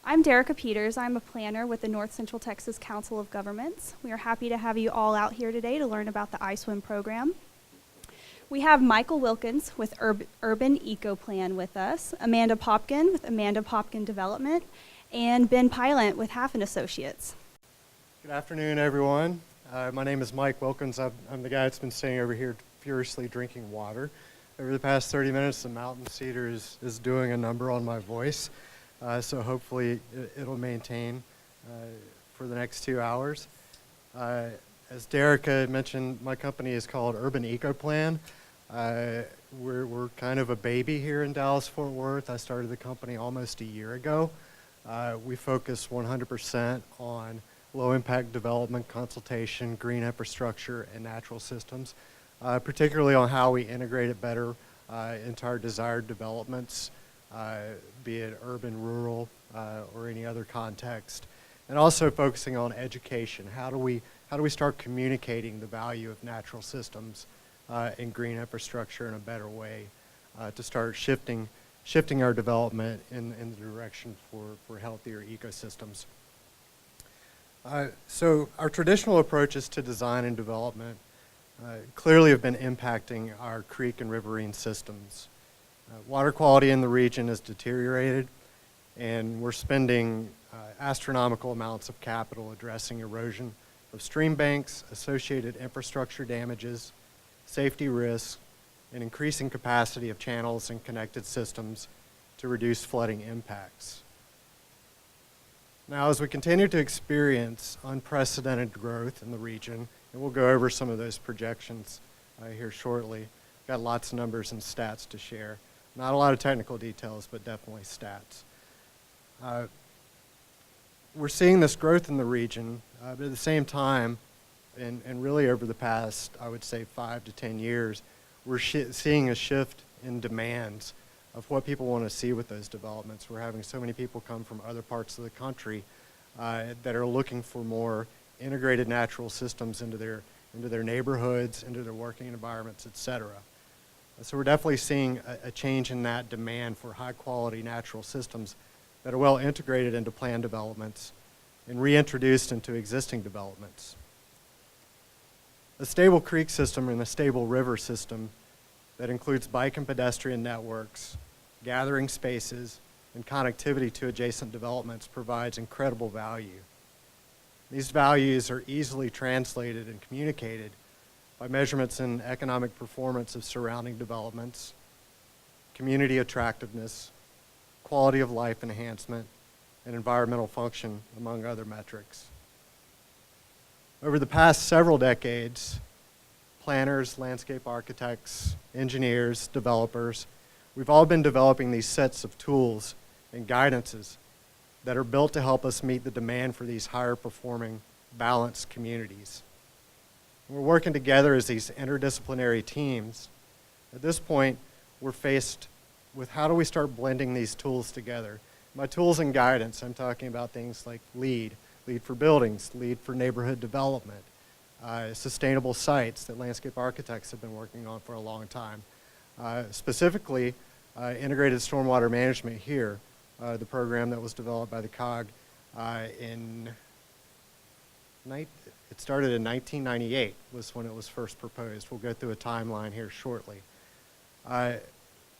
I'm Derica Peters. I'm a planner with the North Central Texas Council of Governments. We are happy to have you all out here today to learn about the iSWM program. We have Michael Wilkins with Urban Ecoplan with us, Amanda Popken with Amanda Popken Development, and Ben Pilot with Halff Associates. Good afternoon, everyone. My name is Mike Wilkins. I'm the guy that's been sitting over here furiously drinking water. Over the past 30 minutes, the mountain cedar is doing a number on my voice, so hopefully it'll maintain for the next 2 hours. As Derica mentioned, my company is called Urban Ecoplan. We're kind of a baby here in Dallas-Fort Worth. I started the company almost a year ago. We focus 100% on low-impact development, consultation, green infrastructure, and natural systems, particularly on how we integrate it better into our desired developments, be it urban, rural, or any other context. And also focusing on education. How do we start communicating the value of natural systems and green infrastructure in a better way to start shifting our development in the direction for healthier ecosystems. So our traditional approaches to design and development clearly have been impacting our creek and riverine systems. Water quality in the region has deteriorated, and we're spending astronomical amounts of capital addressing erosion of stream banks, associated infrastructure damages, safety risks, and increasing capacity of channels and connected systems to reduce flooding impacts. Now, as we continue to experience unprecedented growth in the region, and we'll go over some of those projections here shortly, got lots of numbers and stats to share. Not a lot of technical details, but definitely stats. We're seeing this growth in the region, but at the same time, and really over the past, I would say 5 to 10 years, we're seeing a shift in demands of what people want to see with those developments. We're having so many people come from other parts of the country that are looking for more integrated natural systems into their neighborhoods, into their working environments, et cetera. So we're definitely seeing a change in that demand for high quality natural systems that are well integrated into planned developments and reintroduced into existing developments. A stable creek system and a stable river system that includes bike and pedestrian networks, gathering spaces, and connectivity to adjacent developments provides incredible value. These values are easily translated and communicated by measurements in economic performance of surrounding developments, community attractiveness, quality of life enhancement, and environmental function, among other metrics. Over the past several decades, planners, landscape architects, engineers, developers, we've all been developing these sets of tools and guidances that are built to help us meet the demand for these higher performing, balanced communities. We're working together as these interdisciplinary teams. At this point, we're faced with how do we start blending these tools together. By tools and guidance, I'm talking about things like LEED for buildings, LEED for neighborhood development, sustainable sites that landscape architects have been working on for a long time. Specifically, integrated stormwater management here, the program that was developed by the COG it started in 1998 was when it was first proposed. We'll go through a timeline here shortly.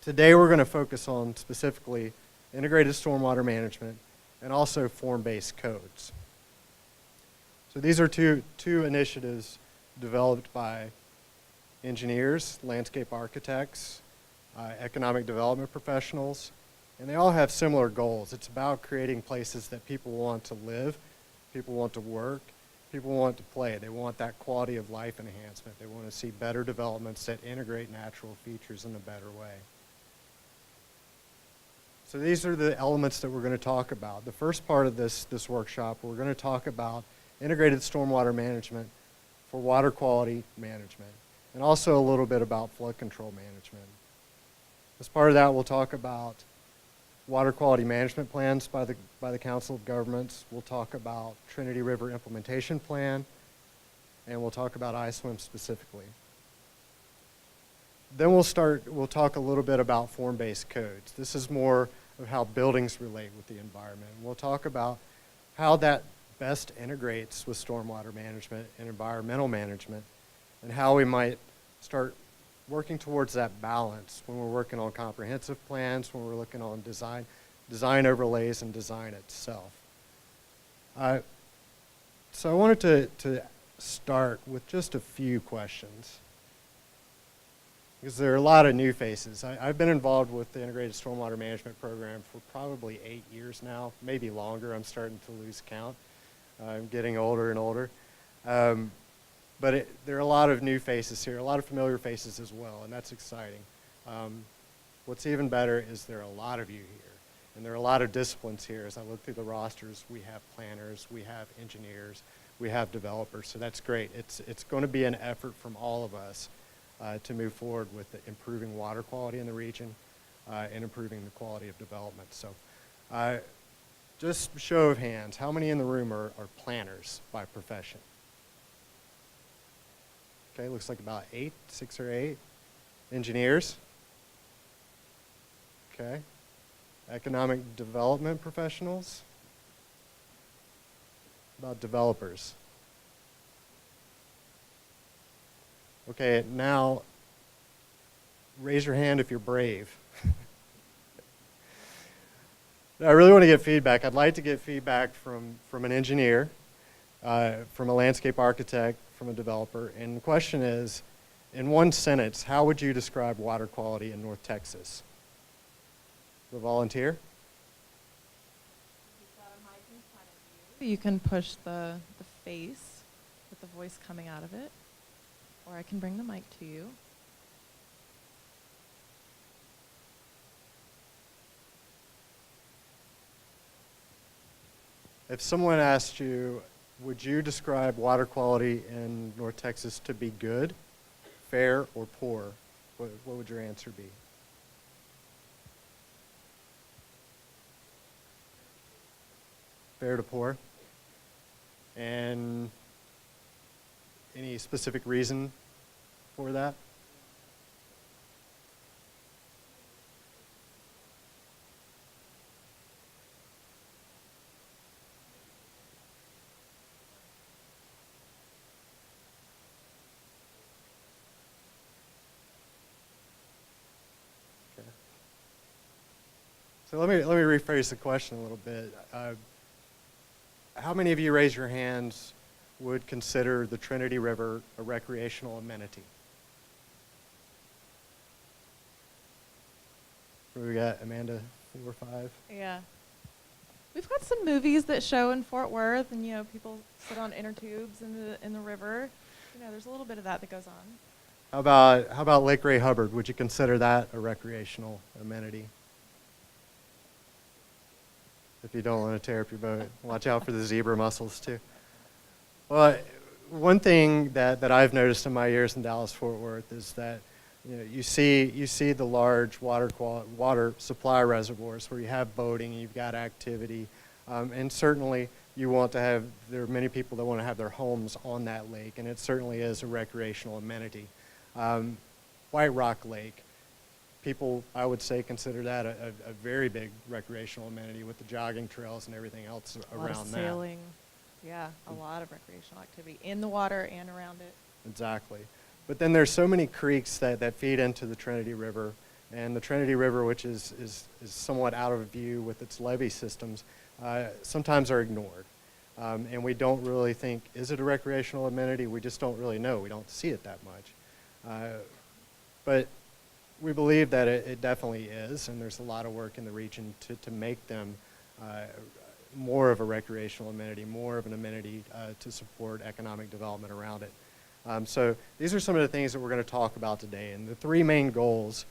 Today we're going to focus on specifically integrated stormwater management and also form-based codes. So these are two initiatives developed by engineers, landscape architects, economic development professionals, and they all have similar goals. It's about creating places that people want to live, people want to work, people want to play. They want that quality of life enhancement. They want to see better developments that integrate natural features in a better way. So these are the elements that we're going to talk about. The first part of this workshop, we're going to talk about integrated stormwater management for water quality management, and also a little bit about flood control management. As part of that, we'll talk about water quality management plans by the Council of Governments. We'll talk about Trinity River Implementation Plan, and we'll talk about iSWM specifically. Then we'll talk a little bit about form-based codes. This is more of how buildings relate with the environment. We'll talk about how that best integrates with stormwater management and environmental management, and how we might start working towards that balance when we're working on comprehensive plans, when we're looking on design overlays and design itself. So I wanted to start with just a few questions, because there are a lot of new faces. I've been involved with the Integrated Stormwater Management Program for probably 8 years now, maybe longer. I'm starting to lose count. I'm getting older and older. But there are a lot of new faces here, a lot of familiar faces as well, and that's exciting. What's even better is there are a lot of you here, and there are a lot of disciplines here. As I look through the rosters, we have planners, we have engineers, we have developers, so that's great. It's going to be an effort from all of us to move forward with improving water quality in the region and improving the quality of development. So just show of hands, how many in the room are planners by profession? Okay, looks like about 6 or 8. Engineers? Okay. Economic development professionals? About developers? Okay, now raise your hand if you're brave. I really want to get feedback. I'd like to get feedback from an engineer, from a landscape architect, from a developer. And the question is, in one sentence, how would you describe water quality in North Texas? The volunteer? You can push the face with the voice coming out of it, or I can bring the mic to you. If someone asked you, would you describe water quality in North Texas to be good, fair, or poor, what would your answer be? Fair to poor? And any specific reason for that? So let me rephrase the question a little bit. How many of you, raise your hands, would consider the Trinity River a recreational amenity? We got Amanda, 4 or 5. Yeah. We've got some movies that show in Fort Worth, and people sit on inner tubes in the river. There's a little bit of that goes on. How about Lake Ray Hubbard? Would you consider that a recreational amenity? If you don't want to tear up your boat, watch out for the zebra mussels too. Well, one thing that I've noticed in my years in Dallas-Fort Worth is that you see the large water supply reservoirs where you have boating, you've got activity, and certainly there are many people that want to have their homes on that lake, and it certainly is a recreational amenity. White Rock Lake, people, I would say, consider that a very big recreational amenity with the jogging trails and everything else around that. A lot of sailing. Yeah, a lot of recreational activity in the water and around it. Exactly. But then there's so many creeks that feed into the Trinity River, and the Trinity River, which is somewhat out of view with its levee systems, sometimes are ignored. And we don't really think, is it a recreational amenity? We just don't really know. We don't see it that much. But we believe that it definitely is, and there's a lot of work in the region to make them more of a recreational amenity, more of an amenity to support economic development around it. So these are some of the things that we're going to talk about today. And the 3 main goals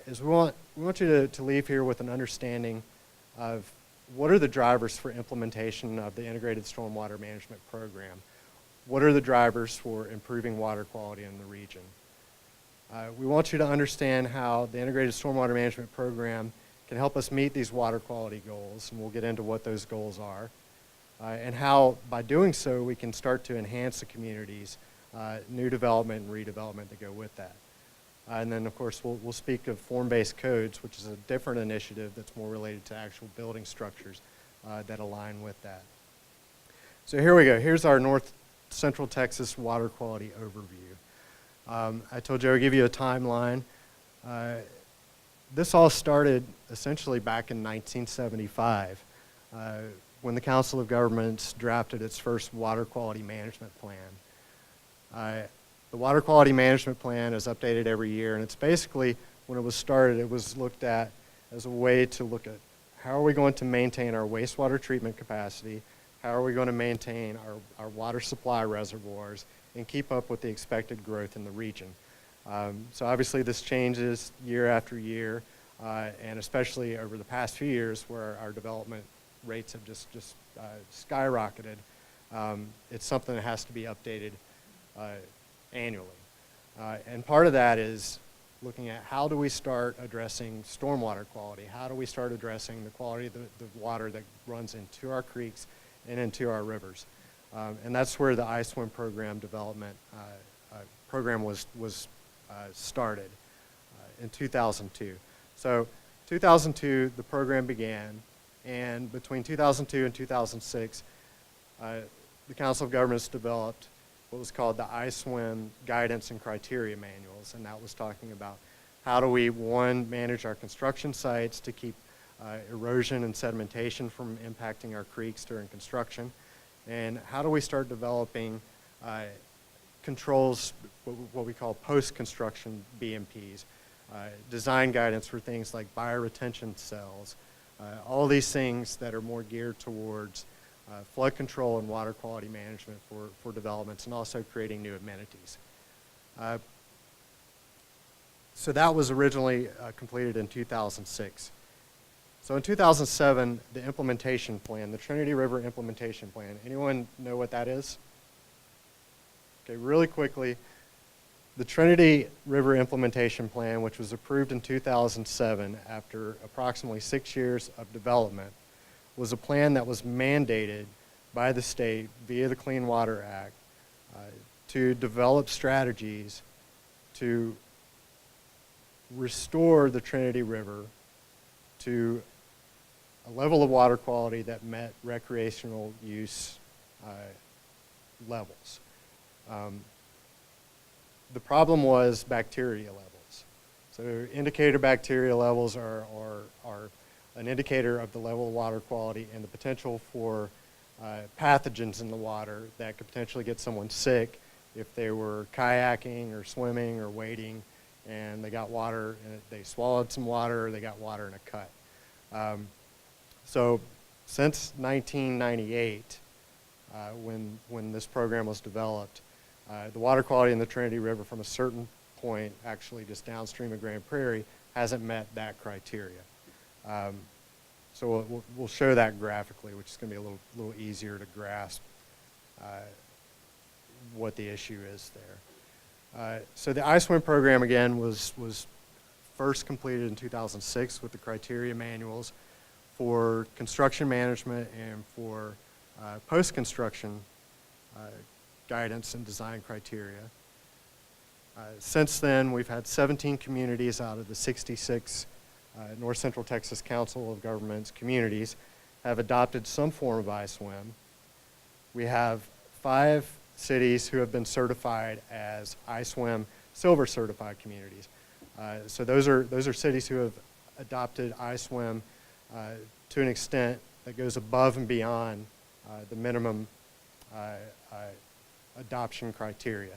is we want you to leave here with an understanding of what are the drivers for implementation of the Integrated Stormwater Management Program. What are the drivers for improving water quality in the region? We want you to understand how the Integrated Stormwater Management Program can help us meet these water quality goals, and we'll get into what those goals are, and how, by doing so, we can start to enhance the communities, new development and redevelopment that go with that. And then, of course, we'll speak of form-based codes, which is a different initiative that's more related to actual building structures that align with that. So here we go. Here's our North Central Texas water quality overview. I told you I would give you a timeline. This all started essentially back in 1975 when the Council of Governments drafted its first water quality management plan. The water quality management plan is updated every year, and it's basically, when it was started, it was looked at as a way to look at how are we going to maintain our wastewater treatment capacity, how are we going to maintain our water supply reservoirs, and keep up with the expected growth in the region. So obviously this changes year after year, and especially over the past few years where our development rates have just skyrocketed. It's something that has to be updated annually. And part of that is looking at how do we start addressing stormwater quality? How do we start addressing the quality of the water that runs into our creeks and into our rivers? And that's where the iSWM program development program was started in 2002. So 2002, the program began, and between 2002 and 2006, the Council of Governments developed what was called the iSWM guidance and criteria manuals, and that was talking about how do we, one, manage our construction sites to keep erosion and sedimentation from impacting our creeks during construction, and how do we start developing controls, what we call post-construction BMPs, design guidance for things like bioretention cells, all these things that are more geared towards flood control and water quality management for developments, and also creating new amenities. So that was originally completed in 2006. So in 2007, the implementation plan, the Trinity River implementation plan, anyone know what that is? Okay, really quickly, the Trinity River implementation plan, which was approved in 2007 after approximately 6 years of development, was a plan that was mandated by the state via the Clean Water Act to develop strategies to restore the Trinity River to a level of water quality that met recreational use levels. The problem was bacteria levels. So indicator bacteria levels are an indicator of the level of water quality and the potential for pathogens in the water that could potentially get someone sick if they were kayaking or swimming or wading and they got water and they swallowed some water or they got water in a cut. So since 1998, when this program was developed, the water quality in the Trinity River from a certain point, actually just downstream of Grand Prairie, hasn't met that criteria. So we'll show that graphically, which is going to be a little easier to grasp what the issue is there. So the iSWM program, again, was first completed in 2006 with the criteria manuals for construction management and for post-construction guidance and design criteria. Since then, we've had 17 communities out of the 66 North Central Texas Council of Governments communities have adopted some form of iSWM. We have 5 cities who have been certified as iSWM Silver certified communities. So those are cities who have adopted iSWM to an extent that goes above and beyond the minimum adoption criteria.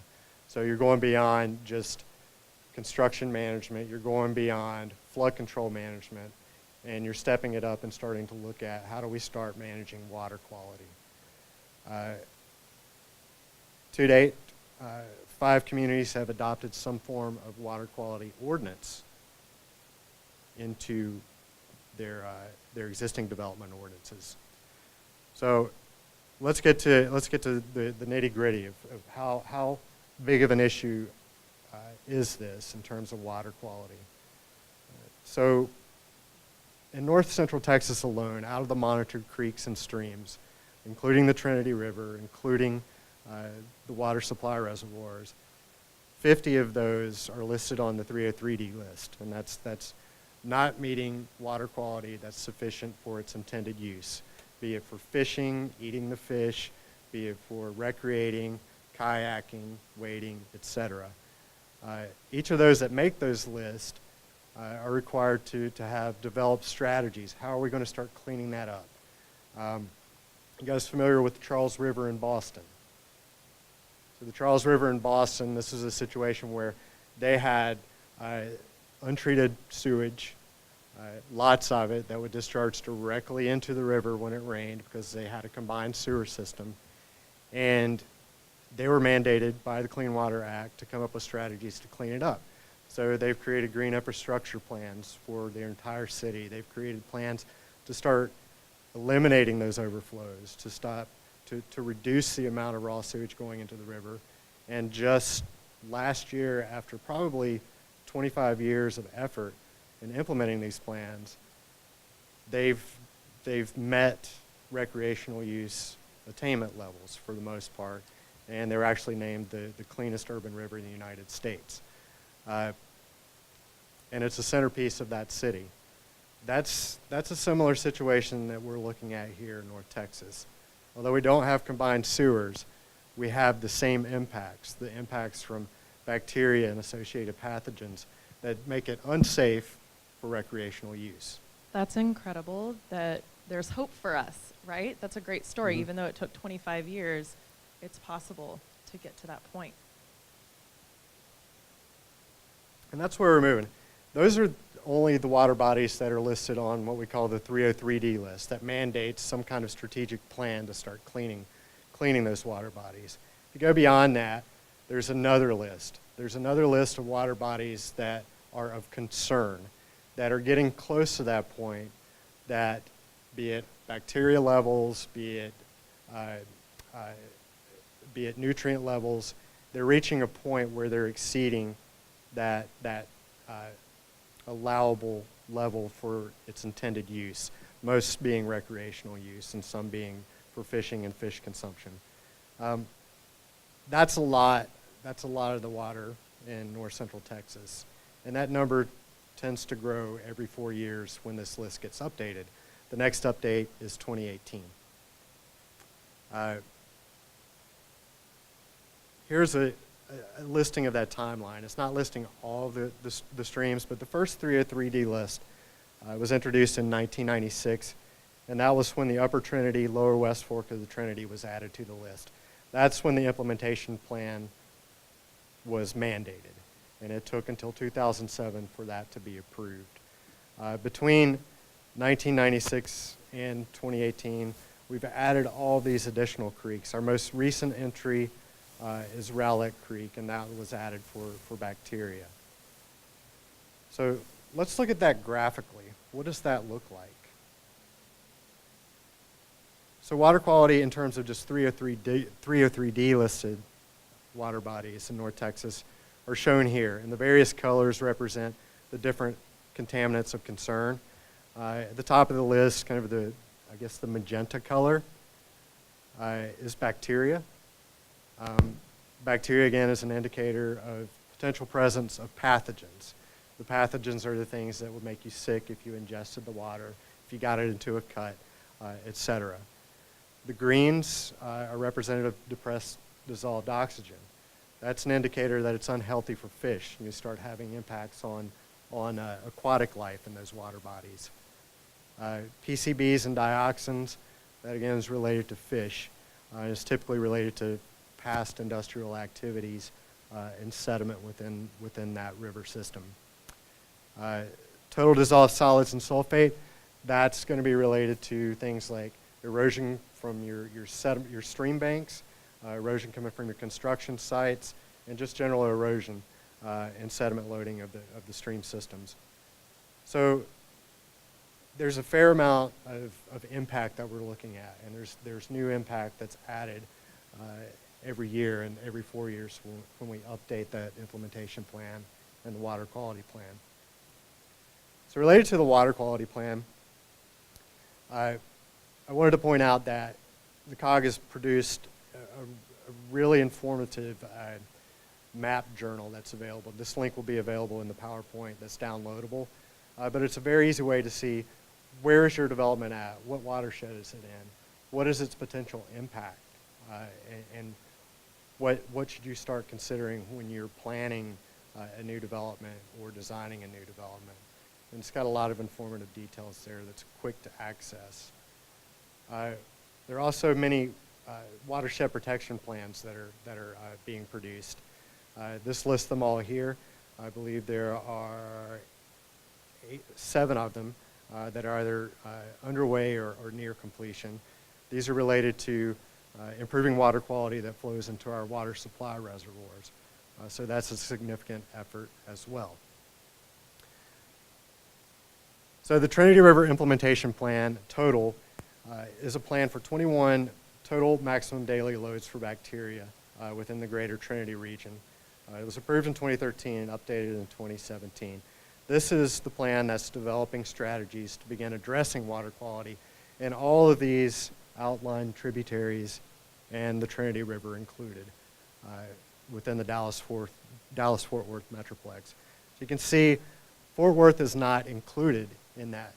So you're going beyond just construction management, you're going beyond flood control management, and you're stepping it up and starting to look at how do we start managing water quality. To date, 5 communities have adopted some form of water quality ordinance into their existing development ordinances. So let's get to the nitty-gritty of how big of an issue is this in terms of water quality. So in North Central Texas alone, out of the monitored creeks and streams, including the Trinity River, including the water supply reservoirs, 50 of those are listed on the 303D list, and that's not meeting water quality that's sufficient for its intended use, be it for fishing, eating the fish, be it for recreating, kayaking, wading, etc. Each of those that make those lists are required to have developed strategies. How are we going to start cleaning that up? You guys familiar with the Charles River in Boston? So the Charles River in Boston, this is a situation where they had untreated sewage, lots of it, that would discharge directly into the river when it rained because they had a combined sewer system. And they were mandated by the Clean Water Act to come up with strategies to clean it up. So they've created green infrastructure plans for their entire city. They've created plans to start eliminating those overflows, to reduce the amount of raw sewage going into the river. And just last year, after probably 25 years of effort in implementing these plans, they've met recreational use attainment levels for the most part, and they were actually named the cleanest urban river in the United States. And it's a centerpiece of that city. That's a similar situation that we're looking at here in North Texas. Although we don't have combined sewers, we have the same impacts, the impacts from bacteria and associated pathogens that make it unsafe for recreational use. That's incredible that there's hope for us, right? That's a great story. Mm-hmm. Even though it took 25 years, it's possible to get to that point. And that's where we're moving. Those are only the water bodies that are listed on what we call the 303D list that mandates some kind of strategic plan to start cleaning those water bodies. If you go beyond that, there's another list. There's another list of water bodies that are of concern, that are getting close to that point, that be it bacteria levels, be it nutrient levels, they're reaching a point where they're exceeding that allowable level for its intended use, most being recreational use and some being for fishing and fish consumption. That's a lot of the water in north central Texas, and that number tends to grow every 4 years when this list gets updated. The next update is 2018. Here's a listing of that timeline. It's not listing all the streams, but the first 303D list was introduced in 1996, and that was when the Upper Trinity, Lower West Fork of the Trinity was added to the list. That's when the implementation plan was mandated, and it took until 2007 for that to be approved. Between 1996 and 2018, we've added all these additional creeks. Our most recent entry is Rowlett Creek, and that was added for bacteria. So let's look at that graphically. What does that look like? So water quality in terms of just 303D listed water bodies in North Texas are shown here, and the various colors represent the different contaminants of concern. At the top of the list, kind of the magenta color is bacteria. Bacteria, again, is an indicator of potential presence of pathogens. The pathogens are the things that would make you sick if you ingested the water, if you got it into a cut, etc. The greens are representative of depressed dissolved oxygen. That's an indicator that it's unhealthy for fish, and you start having impacts on aquatic life in those water bodies. PCBs and dioxins, that again is related to fish. It's typically related to past industrial activities and sediment within that river system. Total dissolved solids and sulfate, that's going to be related to things like erosion from your stream banks, erosion coming from your construction sites, and just general erosion and sediment loading of the stream systems. So there's a fair amount of impact that we're looking at, and there's new impact that's added every year and every 4 years when we update that implementation plan and the water quality plan. So related to the water quality plan, I wanted to point out that the COG has produced a really informative map journal that's available. This link will be available in the PowerPoint that's downloadable. But it's a very easy way to see where is your development at, what watershed is it in, what is its potential impact, and what should you start considering when you're planning a new development or designing a new development. And it's got a lot of informative details there that's quick to access. There are also many watershed protection plans that are being produced. This lists them all here. I believe there are 7 of them that are either underway or near completion. These are related to improving water quality that flows into our water supply reservoirs. So that's a significant effort as well. So the Trinity River Implementation Plan total is a plan for 21 total maximum daily loads for bacteria within the greater Trinity region. It was approved in 2013 and updated in 2017. This is the plan that's developing strategies to begin addressing water quality in all of these outlined tributaries and the Trinity River included within the Dallas-Fort Worth Metroplex. So you can see Fort Worth is not included in that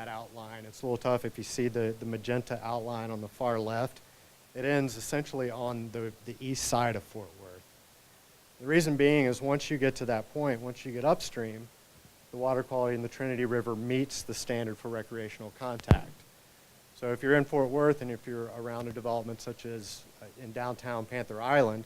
outline. It's a little tough if you see the magenta outline on the far left. It ends essentially on the east side of Fort Worth. The reason being is once you get to that point, once you get upstream, the water quality in the Trinity River meets the standard for recreational contact. So if you're in Fort Worth and if you're around a development such as in downtown Panther Island,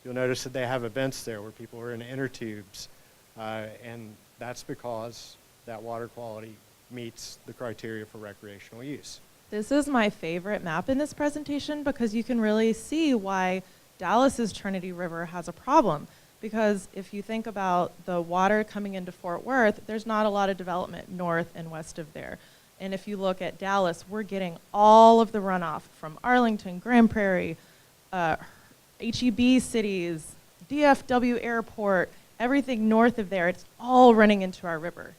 you'll notice that they have events there where people are in inner tubes, and that's because that water quality meets the criteria for recreational use. This is my favorite map in this presentation because you can really see why Dallas's Trinity River has a problem. Because if you think about the water coming into Fort Worth, there's not a lot of development north and west of there. And if you look at Dallas, we're getting all of the runoff from Arlington, Grand Prairie, HEB cities, DFW Airport, everything north of there, it's all running into our river.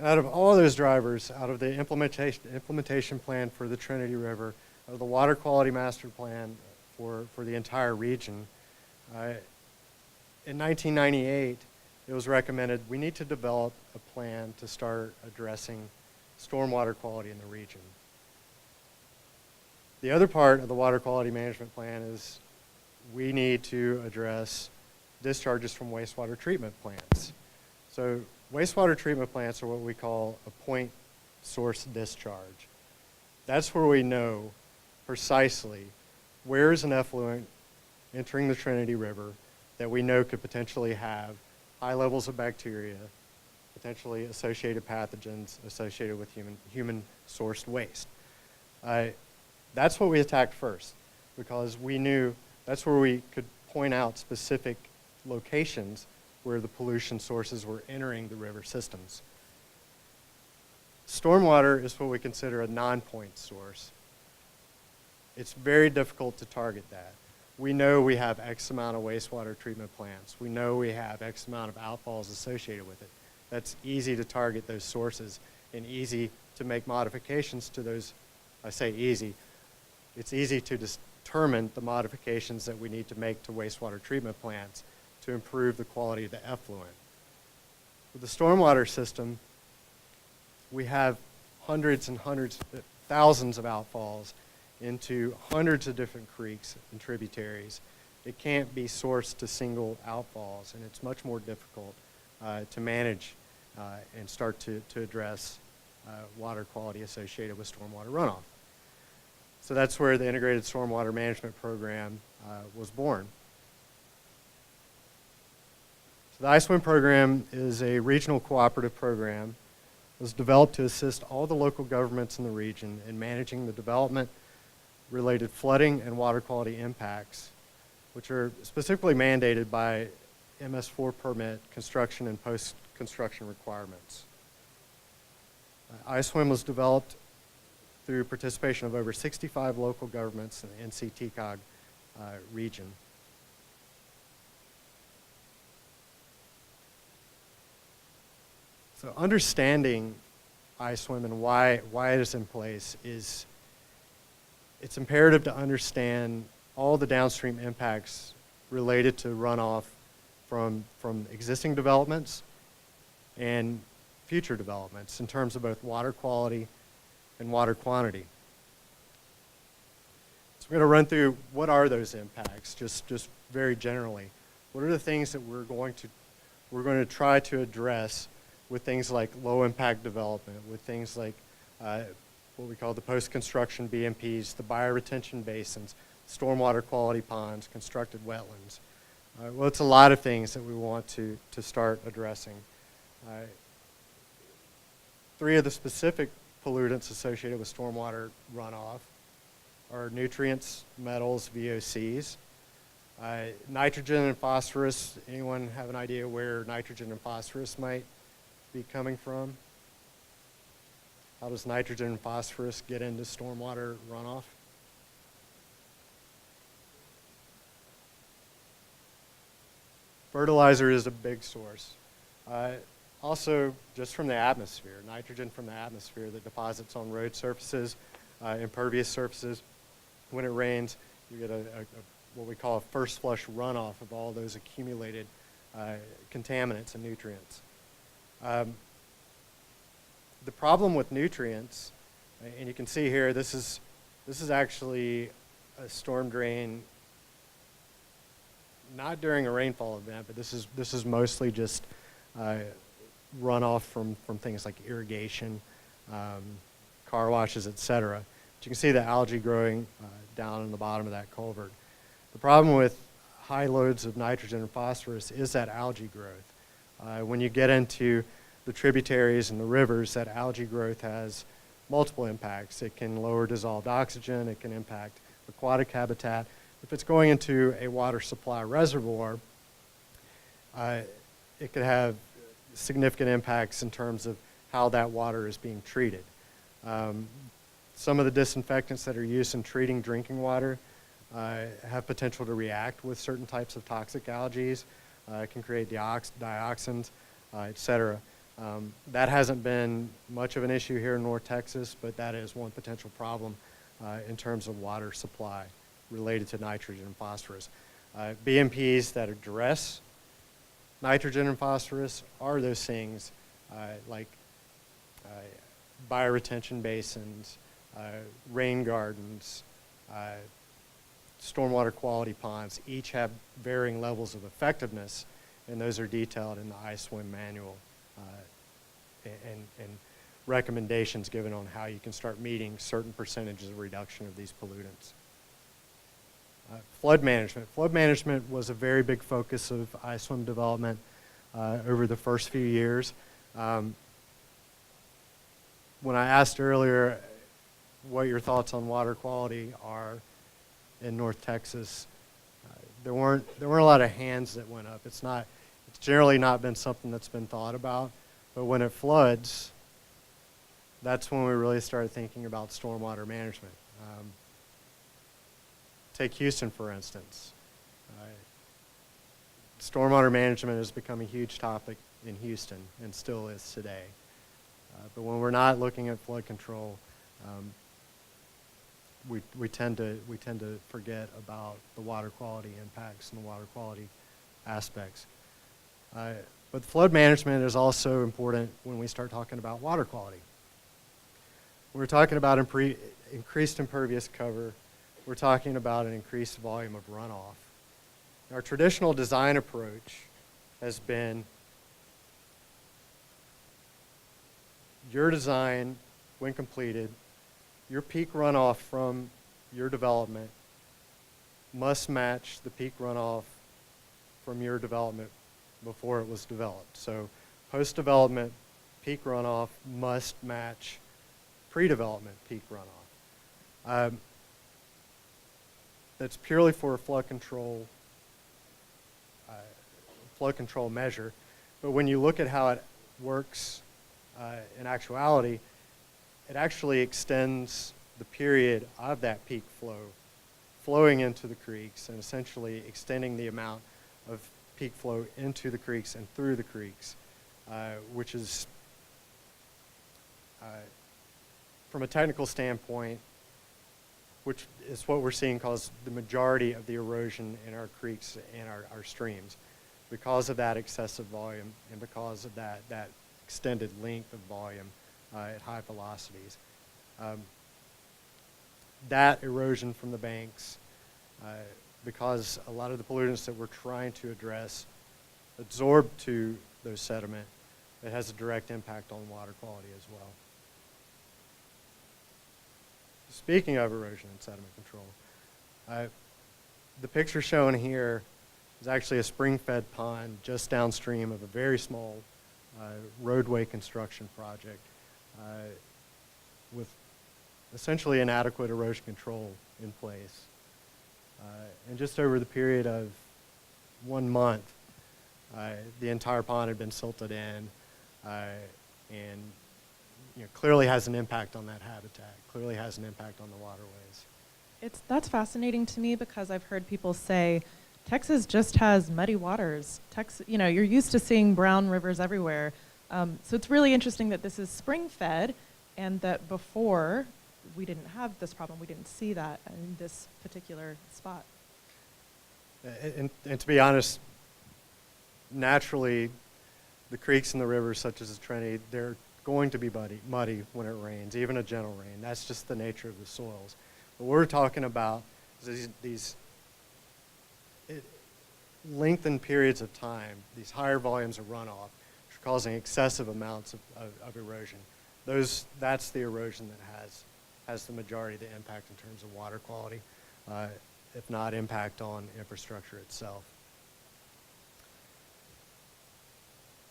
Out of all those drivers, out of the implementation plan for the Trinity River, out of the water quality master plan for the entire region, in 1998, it was recommended we need to develop a plan to start addressing stormwater quality in the region. The other part of the water quality management plan is we need to address discharges from wastewater treatment plants. So wastewater treatment plants are what we call a point source discharge. That's where we know precisely where is an effluent entering the Trinity River that we know could potentially have high levels of bacteria, potentially associated pathogens associated with human-sourced waste. That's what we attacked first because we knew that's where we could point out specific locations where the pollution sources were entering the river systems. Stormwater is what we consider a non-point source. It's very difficult to target that. We know we have X amount of wastewater treatment plants. We know we have X amount of outfalls associated with it. That's easy to target those sources and easy to make modifications to those. I say easy. It's easy to determine the modifications that we need to make to wastewater treatment plants to improve the quality of the effluent. With the stormwater system, we have hundreds and hundreds, thousands of outfalls into hundreds of different creeks and tributaries. It can't be sourced to single outfalls, and it's much more difficult to manage and start to address water quality associated with stormwater runoff. So that's where the Integrated Stormwater Management Program was born. So the iSWM program is a regional cooperative program. It was developed to assist all the local governments in the region in managing the development related flooding and water quality impacts, which are specifically mandated by MS4 permit construction and post-construction requirements. iSWM was developed through participation of over 65 local governments in the NCTCOG region. So understanding iSWM and why it is in place is it's imperative to understand all the downstream impacts related to runoff from existing developments and future developments in terms of both water quality and water quantity. So we're going to run through what are those impacts, just very generally. What are the things that we're going to try to address with things like low impact development, with things like what we call the post-construction BMPs, the bioretention basins, stormwater quality ponds, constructed wetlands. Well, it's a lot of things that we want to start addressing. 3 of the specific pollutants associated with stormwater runoff are nutrients, metals, VOCs. Nitrogen and phosphorus. Anyone have an idea where nitrogen and phosphorus might be coming from? How does nitrogen and phosphorus get into stormwater runoff? Fertilizer is a big source. Also, just from the atmosphere, nitrogen from the atmosphere that deposits on road surfaces, impervious surfaces. When it rains, you get what we call a first flush runoff of all those accumulated contaminants and nutrients. The problem with nutrients, and you can see here, this is actually a storm drain, not during a rainfall event, but this is mostly just runoff from things like irrigation, car washes, etc. But you can see the algae growing down in the bottom of that culvert. The problem with high loads of nitrogen and phosphorus is that algae growth. When you get into the tributaries and the rivers, that algae growth has multiple impacts. It can lower dissolved oxygen, it can impact aquatic habitat. If it's going into a water supply reservoir, it could have significant impacts in terms of how that water is being treated. Some of the disinfectants that are used in treating drinking water have potential to react with certain types of toxic algae. It can create dioxins, etc. That hasn't been much of an issue here in North Texas, but that is one potential problem in terms of water supply related to nitrogen and phosphorus. BMPs that address nitrogen and phosphorus are those things like bioretention basins, rain gardens, stormwater quality ponds. Each have varying levels of effectiveness, and those are detailed in the iSWM manual and recommendations given on how you can start meeting certain percentages of reduction of these pollutants. Flood management. Flood management was a very big focus of iSWM development over the first few years. When I asked earlier what your thoughts on water quality are in North Texas, there weren't a lot of hands that went up. It's generally not been something that's been thought about, but when it floods, that's when we really started thinking about stormwater management. Take Houston, for instance. Stormwater management has become a huge topic in Houston and still is today. But when we're not looking at flood control, we tend to forget about the water quality impacts and the water quality aspects. But flood management is also important when we start talking about water quality. We're talking about increased impervious cover. We're talking about an increased volume of runoff. Our traditional design approach has been your design, when completed, your peak runoff from your development must match the peak runoff from your development before it was developed. So post-development peak runoff must match pre-development peak runoff. That's purely for a flood control measure. But when you look at how it works in actuality, it actually extends the period of that peak flow flowing into the creeks and essentially extending the amount of peak flow into the creeks and through the creeks, which is from a technical standpoint, which is what we're seeing cause the majority of the erosion in our creeks and our streams, because of that excessive volume and because of that extended length of volume at high velocities. That erosion from the banks, because a lot of the pollutants that we're trying to address absorb to those sediment, it has a direct impact on water quality as well. Speaking of erosion and sediment control, the picture shown here is actually a spring-fed pond just downstream of a very small roadway construction project with essentially inadequate erosion control in place. And just over the period of 1 month, the entire pond had been silted in and clearly has an impact on that habitat, clearly has an impact on the waterways. That's fascinating to me because I've heard people say, Texas just has muddy waters. You're used to seeing brown rivers everywhere. So it's really interesting that this is spring-fed and that before we didn't have this problem. We didn't see that in this particular spot. And to be honest, naturally, the creeks and the rivers such as the Trinity, they're going to be muddy when it rains, even a gentle rain. That's just the nature of the soils. But what we're talking about is these lengthened periods of time, these higher volumes of runoff, which are causing excessive amounts of erosion. That's the erosion that has the majority of the impact in terms of water quality, if not impact on infrastructure itself.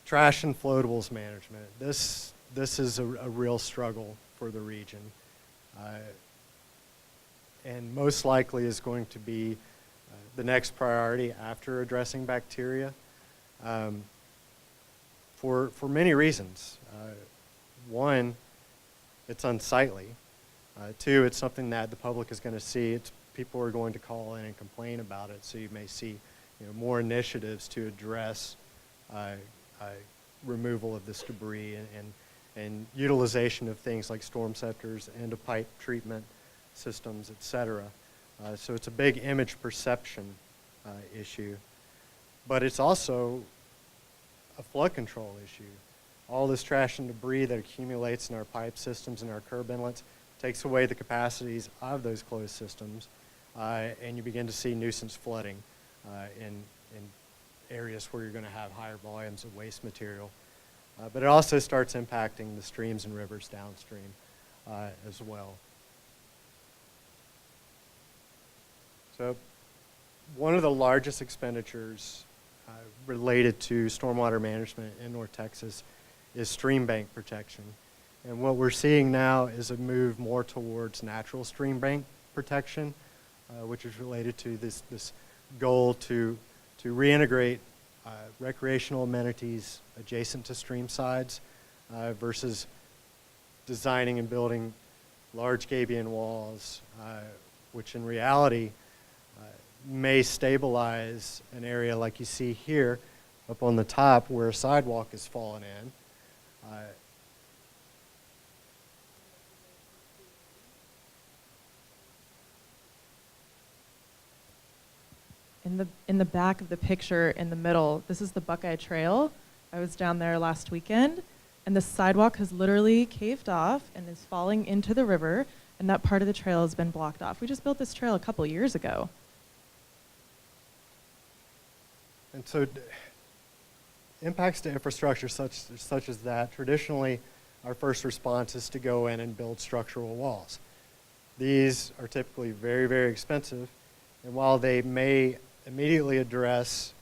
Trash and floatables management. This is a real struggle for the region, and most likely is going to be the next priority after addressing bacteria, for many reasons. One, it's unsightly. Two, it's something that the public is going to see. People are going to call in and complain about it, so you may see more initiatives to address removal of this debris and utilization of things like storm scepters, end-of-pipe treatment systems, etc. So it's a big image perception issue, but it's also a flood control issue. All this trash and debris that accumulates in our pipe systems and our curb inlets takes away the capacities of those closed systems, and you begin to see nuisance flooding in areas where you're going to have higher volumes of waste material. But it also starts impacting the streams and rivers downstream as well. So one of the largest expenditures related to stormwater management in North Texas is stream bank protection. And what we're seeing now is a move more towards natural stream bank protection, which is related to this goal to reintegrate recreational amenities adjacent to stream sides versus designing and building large gabion walls, which in reality may stabilize an area like you see here up on the top where a sidewalk has fallen in. In the back of the picture in the middle, this is the Buckeye Trail. I was down there last weekend, and the sidewalk has literally caved off and is falling into the river, and that part of the trail has been blocked off. We just built this trail a couple years ago. And so impacts to infrastructure such as that, traditionally our first response is to go in and build structural walls. These are typically very, very expensive, and while they may immediately address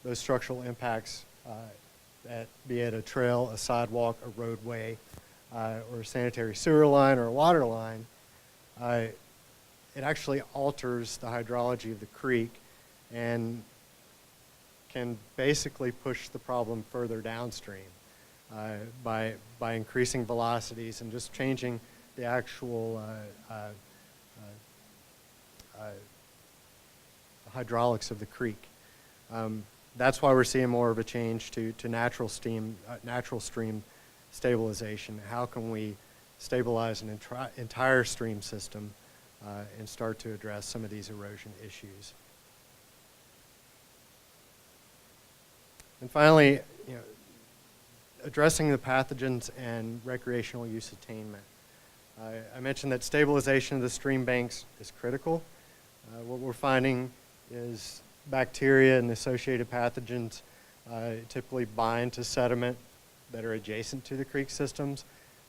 those structural impacts, be it a trail, a sidewalk, a roadway, or a sanitary sewer line or a water line, it actually alters the hydrology of the creek and can basically push the problem further downstream by increasing velocities and just changing the actual hydraulics of the creek. That's why we're seeing more of a change to natural stream stabilization. How can we stabilize an entire stream system and start to address some of these erosion issues? And finally, addressing the pathogens and recreational use attainment. I mentioned that stabilization of the stream banks is critical. What we're finding is bacteria and associated pathogens typically bind to sediment that are adjacent to the creek systems.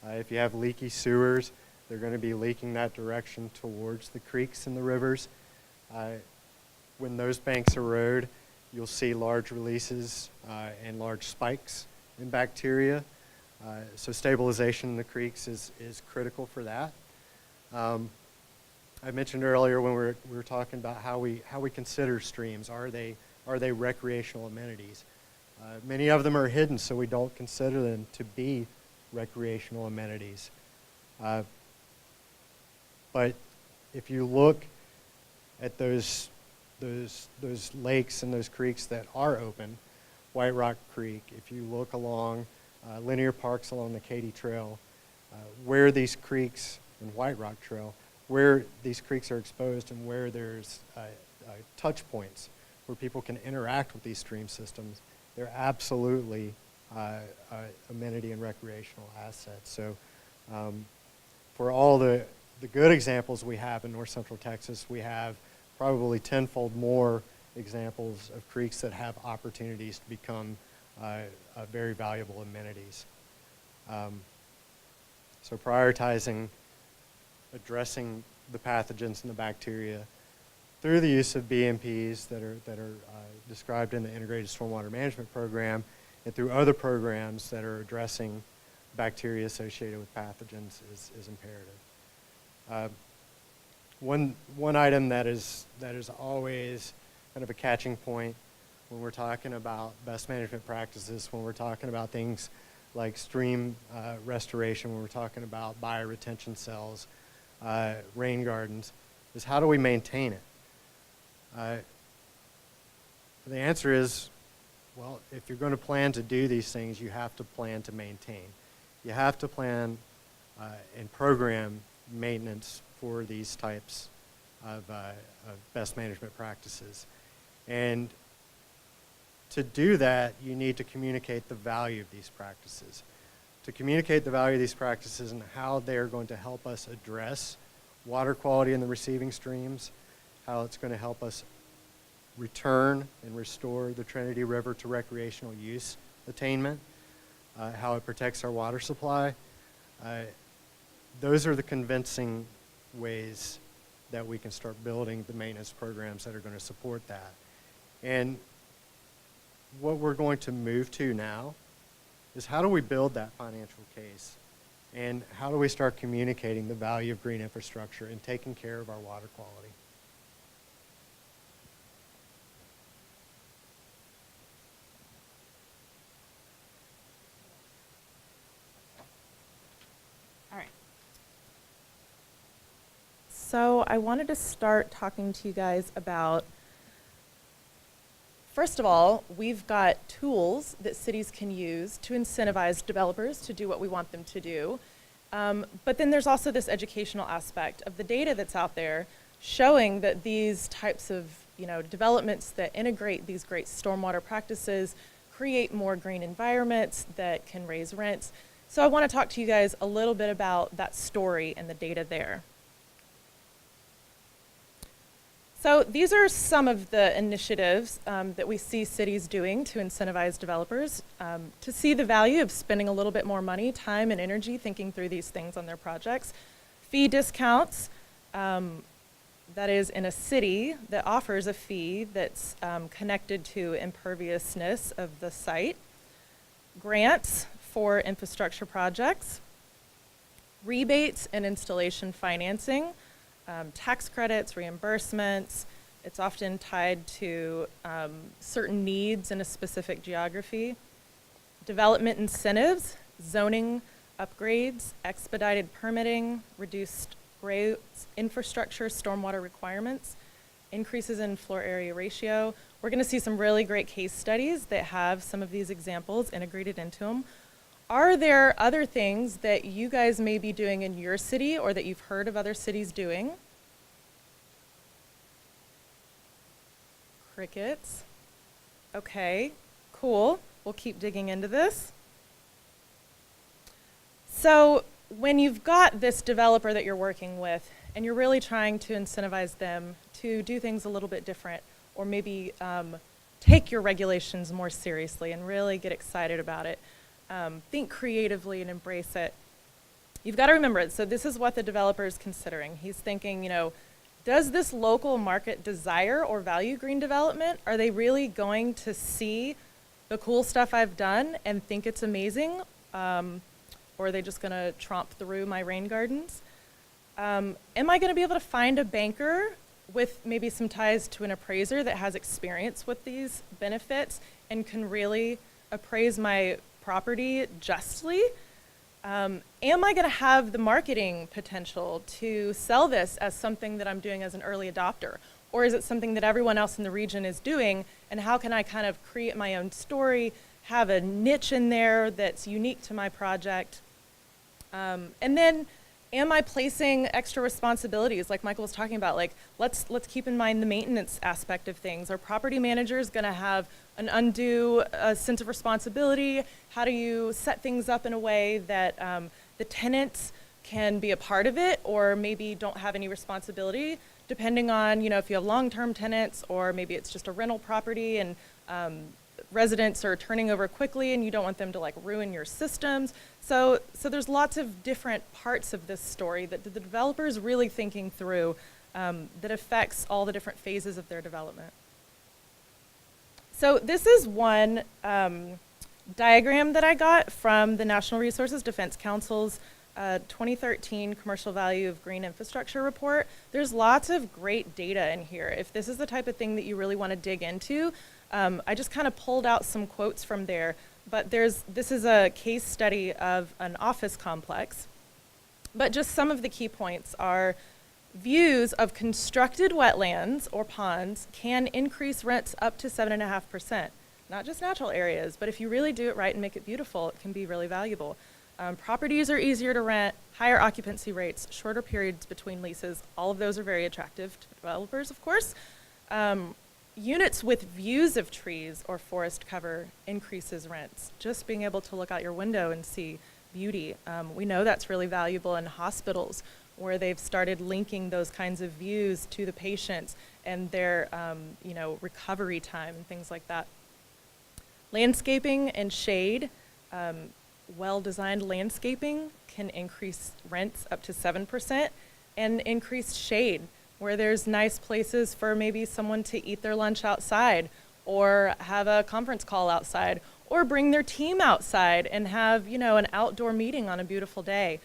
If you have leaky sewers, they're going to be leaking that direction towards the creeks and the rivers. When those banks erode, you'll see large releases and large spikes in bacteria. So stabilization in the creeks is critical for that. I mentioned earlier when we were talking about how we consider streams. Are they recreational amenities? Many of them are hidden, so we don't consider them to be recreational amenities. But if you look at those lakes and those creeks that are open, White Rock Creek, if you look along linear parks along the Katy Trail, where these creeks and White Rock Trail, where these creeks are exposed and where there's touch points where people can interact with these stream systems, they're absolutely amenity and recreational assets. So for all the good examples we have in North Central Texas, we have probably tenfold more examples of creeks that have opportunities to become very valuable amenities. So prioritizing addressing the pathogens and the bacteria through the use of BMPs that are described in the Integrated Stormwater Management Program, and through other programs that are addressing bacteria associated with pathogens is imperative. One item that is always kind of a catching point when we're talking about best management practices, when we're talking about things like stream restoration, when we're talking about bioretention cells, rain gardens, is how do we maintain it? The answer is, well, if you're going to plan to do these things, you have to plan to maintain. You have to plan and program maintenance for these types of best management practices. And to do that, you need to communicate the value of these practices. To communicate the value of these practices and how they are going to help us address water quality in the receiving streams, how it's going to help us return and restore the Trinity River to recreational use attainment, how it protects our water supply. Those are the convincing ways that we can start building the maintenance programs that are going to support that. And what we're going to move to now is how do we build that financial case? And how do we start communicating the value of green infrastructure and taking care of our water quality? All right. So I wanted to start talking to you guys about, first of all, we've got tools that cities can use to incentivize developers to do what we want them to do. But then there's also this educational aspect of the data that's out there showing that these types of developments that integrate these great stormwater practices create more green environments that can raise rents. So I want to talk to you guys a little bit about that story and the data there. So these are some of the initiatives that we see cities doing to incentivize developers to see the value of spending a little bit more money, time, and energy thinking through these things on their projects. Fee discounts, that is in a city that offers a fee that's connected to imperviousness of the site. Grants for infrastructure projects. Rebates and installation financing. Tax credits, reimbursements. It's often tied to certain needs in a specific geography. Development incentives, zoning upgrades, expedited permitting, reduced infrastructure, stormwater requirements, increases in floor area ratio. We're going to see some really great case studies that have some of these examples integrated into them. Are there other things that you guys may be doing in your city or that you've heard of other cities doing? Crickets. Okay, cool. We'll keep digging into this. So when you've got this developer that you're working with and you're really trying to incentivize them to do things a little bit different, or maybe take your regulations more seriously and really get excited about it, think creatively and embrace it, you've got to remember it. So this is what the developer is considering. He's thinking, you know, does this local market desire or value green development? Are they really going to see the cool stuff I've done and think it's amazing? Or are they just going to tromp through my rain gardens? Am I going to be able to find a banker with maybe some ties to an appraiser that has experience with these benefits and can really appraise my property justly? Am I going to have the marketing potential to sell this as something that I'm doing as an early adopter? Or is it something that everyone else in the region is doing? And how can I kind of create my own story, have a niche in there that's unique to my project? And then, am I placing extra responsibilities, like Michael was talking about? Like, let's keep in mind the maintenance aspect of things. Are property managers going to have an undue sense of responsibility? How do you set things up in a way that the tenants can be a part of it, or maybe don't have any responsibility, depending on, you know, if you have long-term tenants, or maybe it's just a rental property and residents are turning over quickly and you don't want them to like ruin your systems. So there's lots of different parts of this story that the developer is really thinking through that affects all the different phases of their development. So this is one diagram that I got from the National Resources Defense Council's 2013 Commercial Value of Green Infrastructure Report. There's lots of great data in here. If this is the type of thing that you really want to dig into, I just kind of pulled out some quotes from there, but this is a case study of an office complex. But just some of the key points are views of constructed wetlands or ponds can increase rents up to 7.5%. Not just natural areas, but if you really do it right and make it beautiful, it can be really valuable. Properties are easier to rent, higher occupancy rates, shorter periods between leases. All of those are very attractive to developers, of course. Units with views of trees or forest cover increases rents. Just being able to look out your window and see beauty. We know that's really valuable in hospitals where they've started linking those kinds of views to the patients and their recovery time and things like that. Landscaping and shade. Well-designed landscaping can increase rents up to 7%, and increased shade, where there's nice places for maybe someone to eat their lunch outside, or have a conference call outside, or bring their team outside and have, you know, an outdoor meeting on a beautiful day.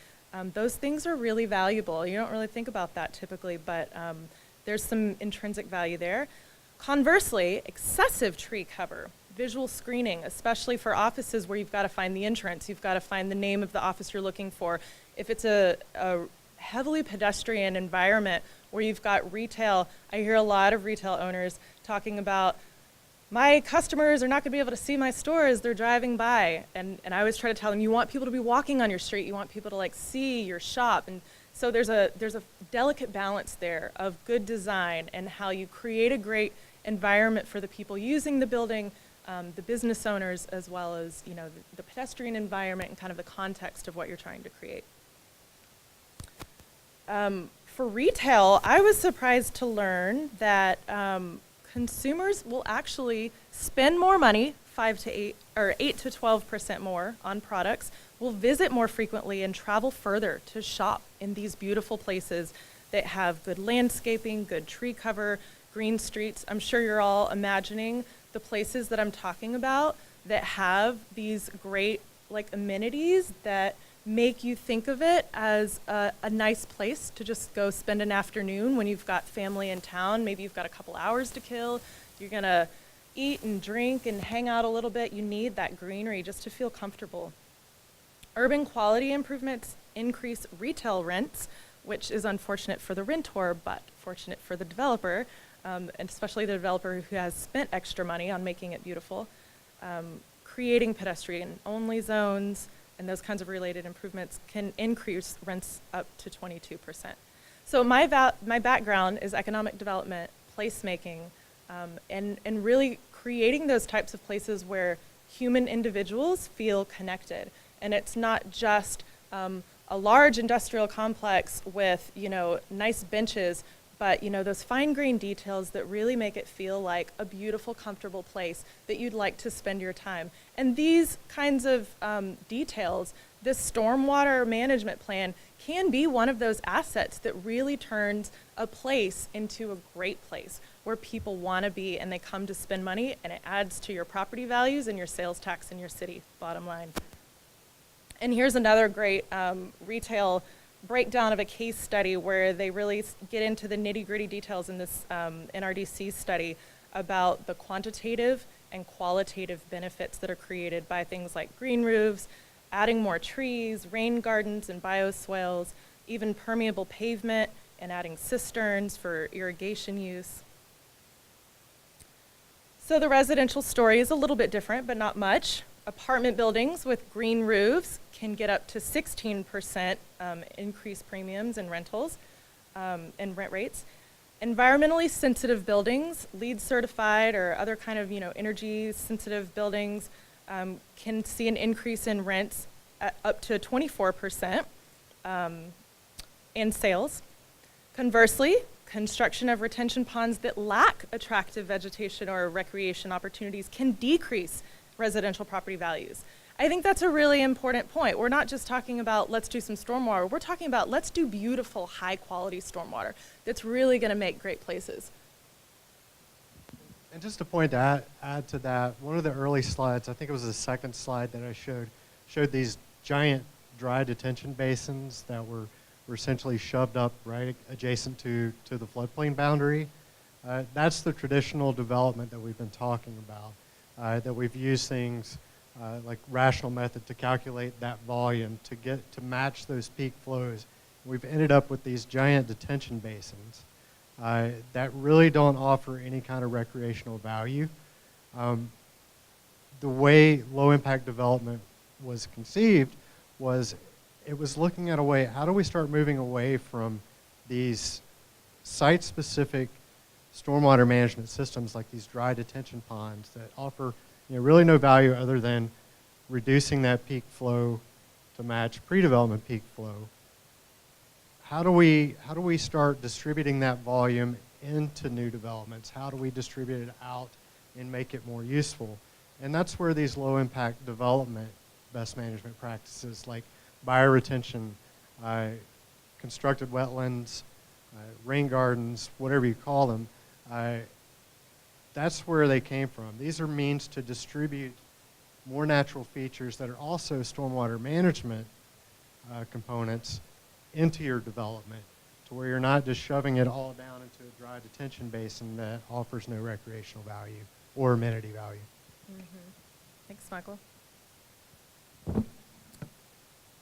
Those things are really valuable. You don't really think about that typically, but there's some intrinsic value there. Conversely, excessive tree cover, visual screening, especially for offices where you've got to find the entrance, you've got to find the name of the office you're looking for. If it's a heavily pedestrian environment where you've got retail, I hear a lot of retail owners talking about, my customers are not going to be able to see my store as they're driving by. And I always try to tell them, you want people to be walking on your street, you want people to like see your shop. And so there's a delicate balance there of good design and how you create a great environment for the people using the building, the business owners, as well as, you know, the pedestrian environment and kind of the context of what you're trying to create. For retail, I was surprised to learn that consumers will actually spend more money, 8 to 12% more on products, will visit more frequently and travel further to shop in these beautiful places that have good landscaping, good tree cover, green streets. I'm sure you're all imagining the places that I'm talking about that have these great like amenities that make you think of it as a nice place to just go spend an afternoon when you've got family in town. Maybe you've got a couple hours to kill. You're gonna eat and drink and hang out a little bit. You need that greenery just to feel comfortable. Urban quality improvements increase retail rents, which is unfortunate for the rentor, but fortunate for the developer, and especially the developer who has spent extra money on making it beautiful. Creating pedestrian-only zones, and those kinds of related improvements can increase rents up to 22%. So my background is economic development, placemaking, and really creating those types of places where human individuals feel connected. And it's not just a large industrial complex with, nice benches, but, those fine-grained details that really make it feel like a beautiful, comfortable place that you'd like to spend your time. And these kinds of details, this stormwater management plan can be one of those assets that really turns a place into a great place where people want to be and they come to spend money, and it adds to your property values and your sales tax in your city, bottom line. And here's another great retail breakdown of a case study where they really get into the nitty-gritty details in this NRDC study about the quantitative and qualitative benefits that are created by things like green roofs, adding more trees, rain gardens and bioswales, even permeable pavement, and adding cisterns for irrigation use. So the residential story is a little bit different, but not much. Apartment buildings with green roofs can get up to 16% increased premiums and rentals and rent rates. Environmentally sensitive buildings, LEED certified or other kind of energy sensitive buildings can see an increase in rents at up to 24% in sales. Conversely, construction of retention ponds that lack attractive vegetation or recreation opportunities can decrease residential property values. I think that's a really important point. We're not just talking about let's do some stormwater. We're talking about let's do beautiful, high-quality stormwater that's really going to make great places. And just a point to add to that, one of the early slides, I think it was the second slide that I showed these giant dry detention basins that were essentially shoved up right adjacent to the floodplain boundary. That's the traditional development that we've been talking about, that we've used things like rational method to calculate that volume to match those peak flows. We've ended up with these giant detention basins that really don't offer any kind of recreational value. The way low impact development was conceived was it was looking at a way, how do we start moving away from these site-specific stormwater management systems like these dry detention ponds that offer really no value other than reducing that peak flow to match pre-development peak flow. How do we start distributing that volume into new developments? How do we distribute it out and make it more useful? And that's where these low impact development best management practices like bioretention, constructed wetlands, rain gardens, whatever you call them, that's where they came from. These are means to distribute more natural features that are also stormwater management components into your development to where you're not just shoving it all down into a dry detention basin that offers no recreational value or amenity value. Mm-hmm. Thanks, Michael.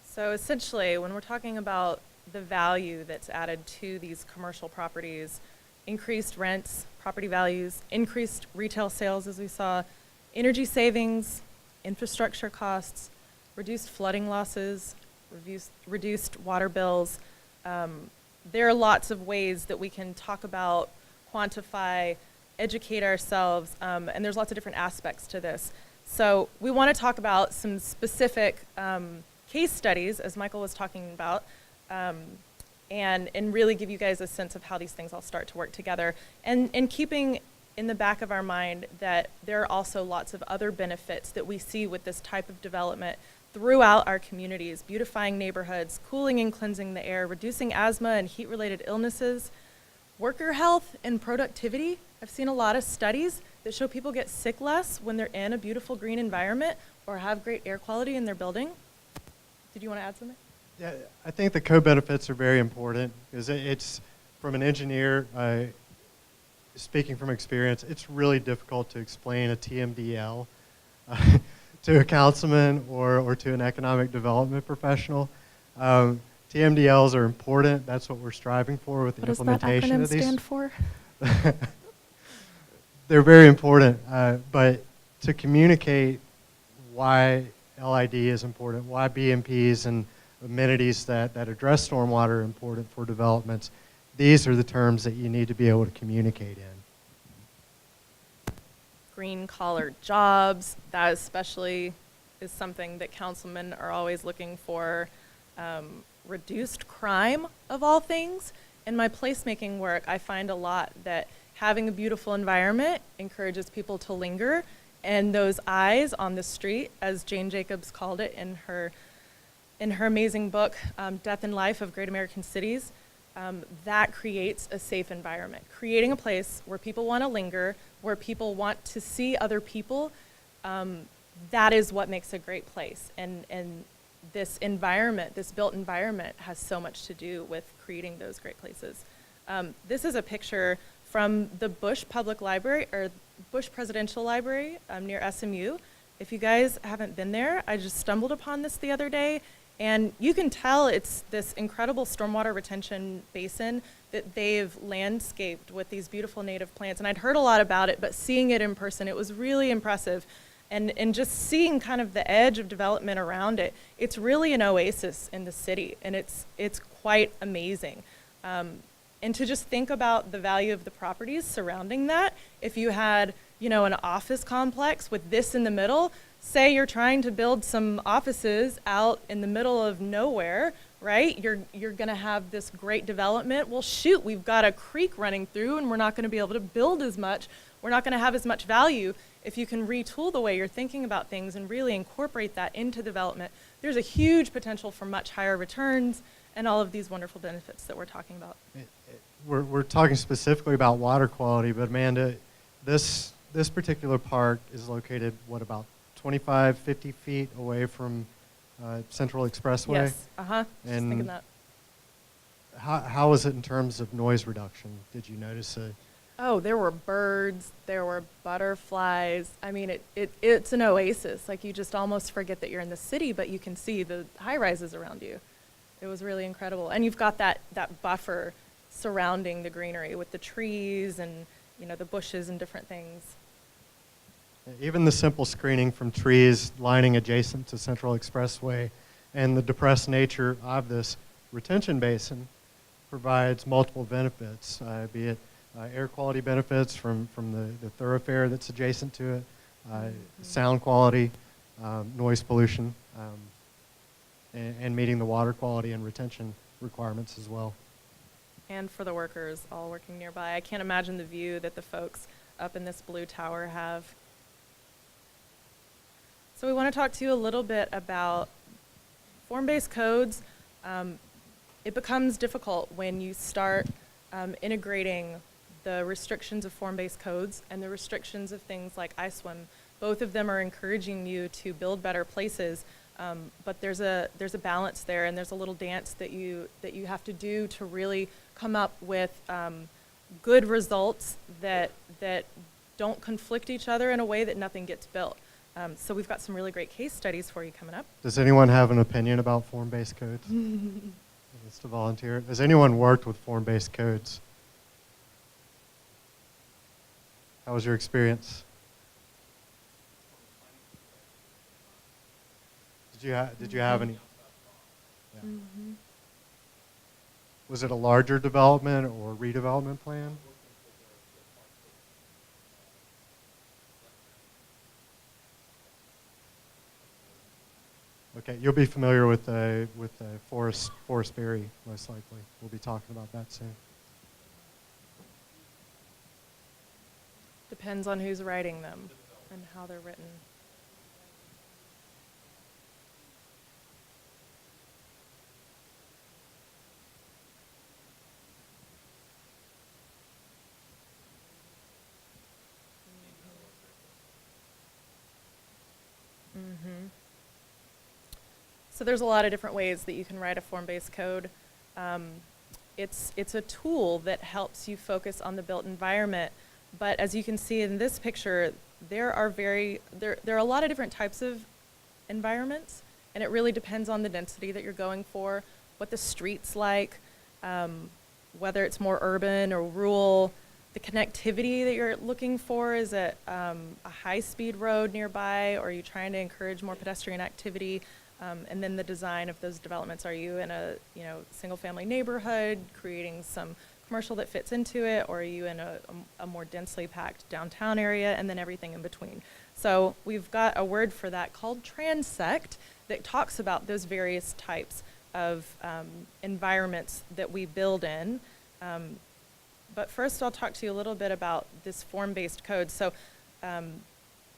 So essentially, when we're talking about the value that's added to these commercial properties, increased rents, property values, increased retail sales as we saw, energy savings, infrastructure costs, reduced flooding losses, reduced water bills. There are lots of ways that we can talk about, quantify, educate ourselves, and there's lots of different aspects to this. So we want to talk about some specific case studies, as Michael was talking about, and really give you guys a sense of how these things all start to work together. And keeping in the back of our mind that there are also lots of other benefits that we see with this type of development throughout our communities, beautifying neighborhoods, cooling and cleansing the air, reducing asthma and heat-related illnesses, worker health and productivity. I've seen a lot of studies that show people get sick less when they're in a beautiful green environment or have great air quality in their building. Did you want to add something? Yeah, I think the co-benefits are very important because it's, from an engineer, speaking from experience, it's really difficult to explain a TMDL to a councilman or to an economic development professional. TMDLs are important. That's what we're striving for with the implementation of these. What does that acronym stand for? They're very important, but to communicate why LID is important, why BMPs and amenities that address stormwater are important for developments. These are the terms that you need to be able to communicate in. Green collar jobs, that especially is something that councilmen are always looking for. Reduced crime, of all things. In my placemaking work, I find a lot that having a beautiful environment encourages people to linger, and those eyes on the street, as Jane Jacobs called it in her amazing book, Death and Life of Great American Cities, that creates a safe environment. Creating a place where people want to linger, where people want to see other people, that is what makes a great place. And this environment, this built environment, has so much to do with creating those great places. This is a picture from the Bush Public Library, or Bush Presidential Library near SMU. If you guys haven't been there, I just stumbled upon this the other day, and you can tell it's this incredible stormwater retention basin that they've landscaped with these beautiful native plants. And I'd heard a lot about it, but seeing it in person, it was really impressive. And just seeing kind of the edge of development around it, it's really an oasis in the city, and it's quite amazing. And to just think about the value of the properties surrounding that, if you had, an office complex with this in the middle, say you're trying to build some offices out in the middle of nowhere, right? You're gonna have this great development. Well, shoot, we've got a creek running through, and we're not gonna be able to build as much. We're not gonna have as much value. If you can retool the way you're thinking about things and really incorporate that into development, there's a huge potential for much higher returns and all of these wonderful benefits that we're talking about. We're talking specifically about water quality, but Amanda, this particular park is located, what, about 25, 50 feet away from Central Expressway? Yes, just thinking that. How is it in terms of noise reduction? Did you notice it? Oh, there were birds, there were butterflies. I mean, it's an oasis. Like, you just almost forget that you're in the city, but you can see the high-rises around you. It was really incredible. And you've got that buffer surrounding the greenery with the trees and, the bushes and different things. Even the simple screening from trees lining adjacent to Central Expressway and the depressed nature of this retention basin provides multiple benefits, be it air quality benefits from the thoroughfare that's adjacent to it, sound quality, noise pollution, and meeting the water quality and retention requirements as well. And for the workers all working nearby. I can't imagine the view that the folks up in this blue tower have. So we want to talk to you a little bit about form-based codes. It becomes difficult when you start integrating the restrictions of form-based codes and the restrictions of things like iSWM. Both of them are encouraging you to build better places, but there's a balance there, and there's a little dance that you have to do to really come up with good results that don't conflict each other in a way that nothing gets built. So we've got some really great case studies for you coming up. Does anyone have an opinion about form-based codes? Just to volunteer. Has anyone worked with form-based codes? How was your experience? Did you have any? Yeah. Mm-hmm. Was it a larger development or redevelopment plan? Okay, you'll be familiar with Forest Berry, most likely. We'll be talking about that soon. Depends on who's writing them and how they're written. Mm-hmm. So there's a lot of different ways that you can write a form-based code. It's a tool that helps you focus on the built environment. But as you can see in this picture, there are a lot of different types of environments, and it really depends on the density that you're going for, what the street's like, whether it's more urban or rural. the connectivity that you're looking for. Is it a high-speed road nearby, or are you trying to encourage more pedestrian activity? And then the design of those developments. Are you in a single-family neighborhood creating some commercial that fits into it, or are you in a more densely packed downtown area, and then everything in between? So we've got a word for that called transect that talks about those various types of environments that we build in. But first I'll talk to you a little bit about this form-based code. So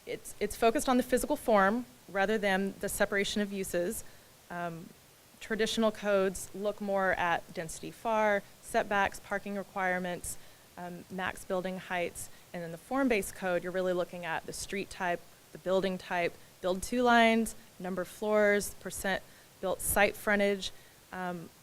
it's focused on the physical form rather than the separation of uses. Traditional codes look more at density FAR, setbacks, parking requirements, max building heights, and in the form-based code, you're really looking at the street type, the building type, build 2 lines, number of floors, percent built site frontage.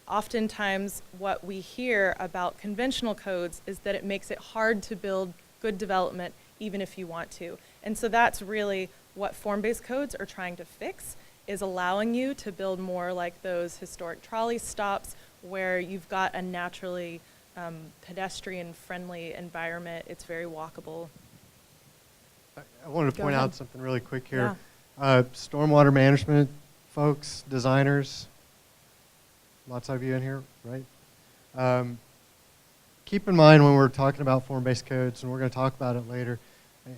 Oftentimes, what we hear about conventional codes is that it makes it hard to build good development even if you want to. And so that's really what form-based codes are trying to fix, is allowing you to build more like those historic trolley stops where you've got a naturally pedestrian-friendly environment. It's very walkable. I wanted to Go point ahead. out something really quick here. Stormwater management folks, designers, lots of you in here, right? Keep in mind when we're talking about form-based codes, and we're going to talk about it later,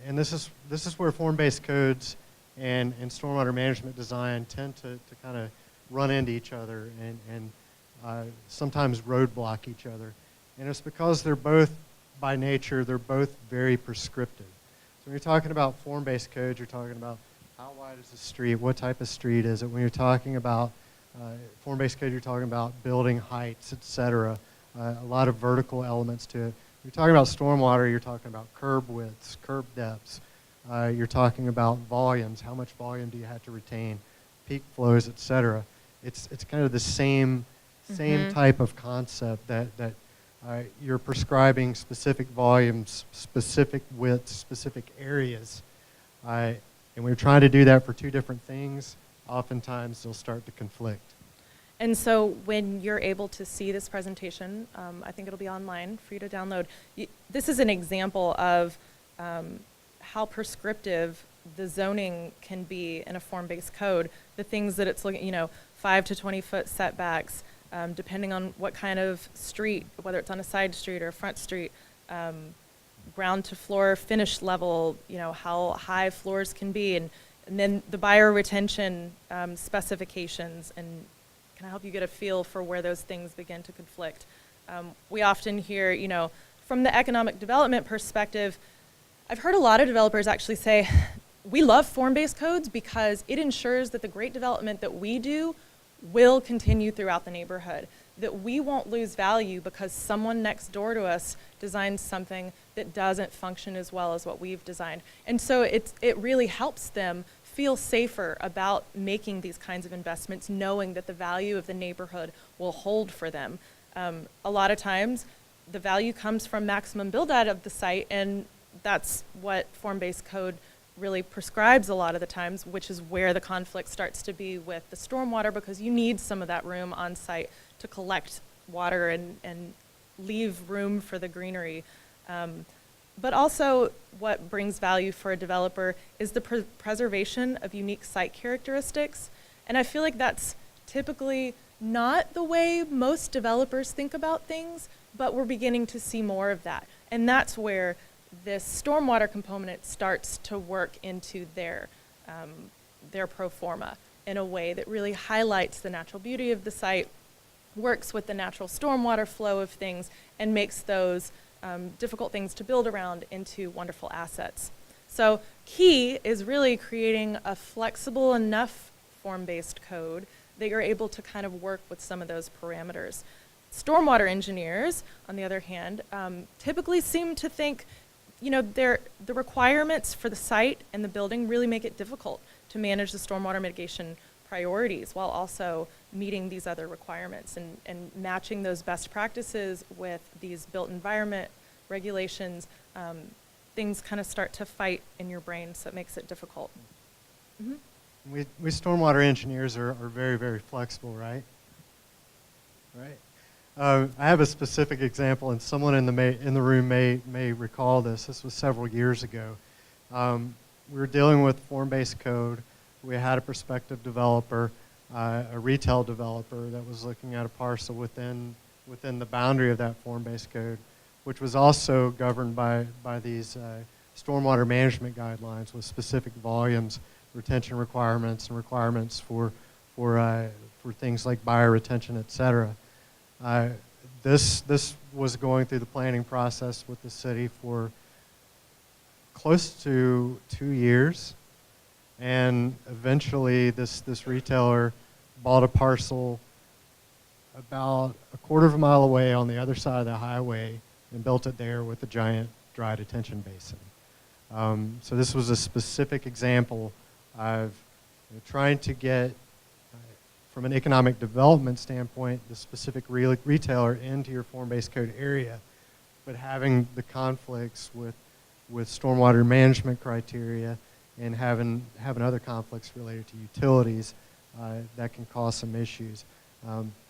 and this is where form-based codes and stormwater management design tend to kind of run into each other and sometimes roadblock each other. And it's because they're both, by nature, they're both very prescriptive. So when you're talking about form-based codes, you're talking about how wide is the street, what type of street is it. When you're talking about form-based code, you're talking about building heights, et cetera. A lot of vertical elements to it. When you're talking about stormwater, you're talking about curb widths, curb depths. You're talking about volumes. How much volume do you have to retain? Peak flows, et cetera. It's kind of the same type of concept that you're prescribing specific volumes, specific widths, specific areas. And when you're trying to do that for 2 different things, oftentimes they'll start to conflict. And so when you're able to see this presentation, I think it'll be online for you to download. This is an example of how prescriptive the zoning can be in a form-based code. The things that it's looking, 5 to 20 foot setbacks, depending on what kind of street, whether it's on a side street or a front street, ground to floor finish level, how high floors can be, and then the buyer retention specifications, and can I help you get a feel for where those things begin to conflict. We often hear, from the economic development perspective, I've heard a lot of developers actually say, we love form-based codes because it ensures that the great development that we do will continue throughout the neighborhood, that we won't lose value because someone next door to us designed something that doesn't function as well as what we've designed. And so it really helps them feel safer about making these kinds of investments, knowing that the value of the neighborhood will hold for them. A lot of times, the value comes from maximum build-out of the site, and that's what form-based code really prescribes a lot of the times, which is where the conflict starts to be with the stormwater, because you need some of that room on site to collect water and leave room for the greenery. But also what brings value for a developer is the preservation of unique site characteristics. And I feel like that's typically not the way most developers think about things, but we're beginning to see more of that. And that's where this stormwater component starts to work into their pro forma in a way that really highlights the natural beauty of the site, works with the natural stormwater flow of things, and makes those difficult things to build around into wonderful assets. So key is really creating a flexible enough form-based code that you're able to kind of work with some of those parameters. Stormwater engineers, on the other hand, typically seem to think, the requirements for the site and the building really make it difficult to manage the stormwater mitigation priorities while also meeting these other requirements and matching those best practices with these built environment regulations. Things kind of start to fight in your brain, so it makes it difficult. Mm-hmm. We stormwater engineers are very, very flexible, right? Right. I have a specific example, and someone in the room may recall this. This was several years ago. We were dealing with form-based code. We had a prospective developer, a retail developer that was looking at a parcel within the boundary of that form-based code, which was also governed by these stormwater management guidelines with specific volumes, retention requirements, and requirements for things like bioretention, et cetera. This was going through the planning process with the city for close to 2 years, and eventually this retailer bought a parcel about a quarter of a mile away on the other side of the highway and built it there with a giant dry detention basin. So this was a specific example of trying to get, from an economic development standpoint, the specific retailer into your form-based code area, but having the conflicts with stormwater management criteria and having other conflicts related to utilities that can cause some issues.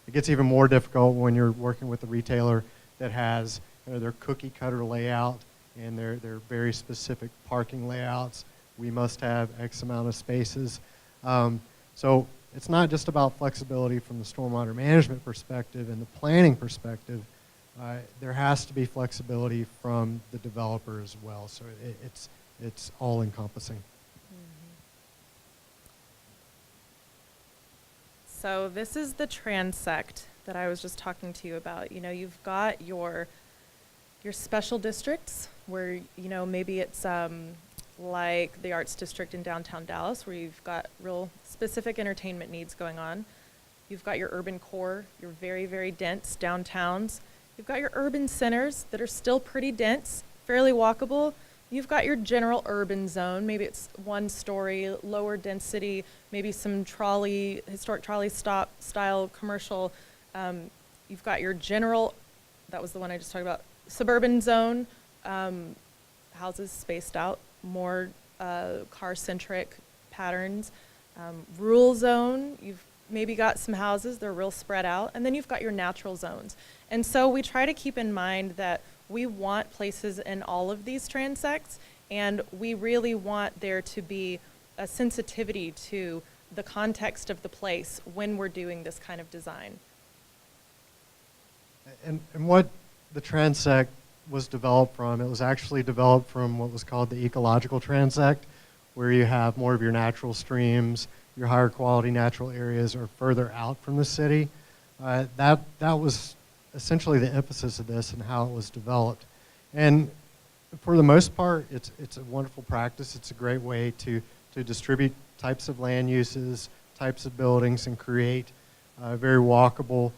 It gets even more difficult when you're working with a retailer that has their cookie cutter layout and their very specific parking layouts. We must have X amount of spaces. So it's not just about flexibility from the stormwater management perspective and the planning perspective. There has to be flexibility from the developer as well. So it's all encompassing. So this is the transect that I was just talking to you about. You know, you've got your special districts where, you know, maybe it's like the Arts District in downtown Dallas, where you've got real specific entertainment needs going on. You've got your urban core, your very, very dense downtowns. You've got your urban centers that are still pretty dense, fairly walkable. You've got your general urban zone. Maybe it's one story, lower density, maybe some historic trolley stop style commercial. You've got your general, that was the one I just talked about, suburban zone, houses spaced out, more car-centric patterns. Rural zone, you've maybe got some houses, they're real spread out, and then you've got your natural zones. And so we try to keep in mind that we want places in all of these transects, and we really want there to be a sensitivity to the context of the place when we're doing this kind of design. And what the transect was developed from, it was actually developed from what was called the ecological transect, where you have more of your natural streams, your higher quality natural areas are further out from the city. That was essentially the emphasis of this and how it was developed. And for the most part, it's a wonderful practice. It's a great way to distribute types of land uses, types of buildings, and create very walkable,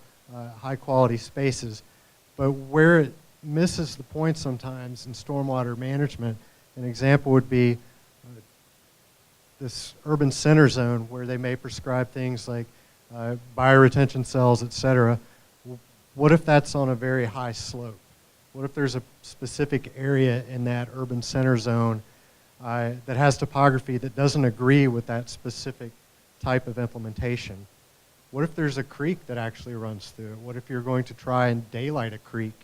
high quality spaces. But where it misses the point sometimes in stormwater management, an example would be this urban center zone where they may prescribe things like bioretention cells, et cetera. What if that's on a very high slope? What if there's a specific area in that urban center zone that has topography that doesn't agree with that specific type of implementation? What if there's a creek that actually runs through it? What if you're going to try and daylight a creek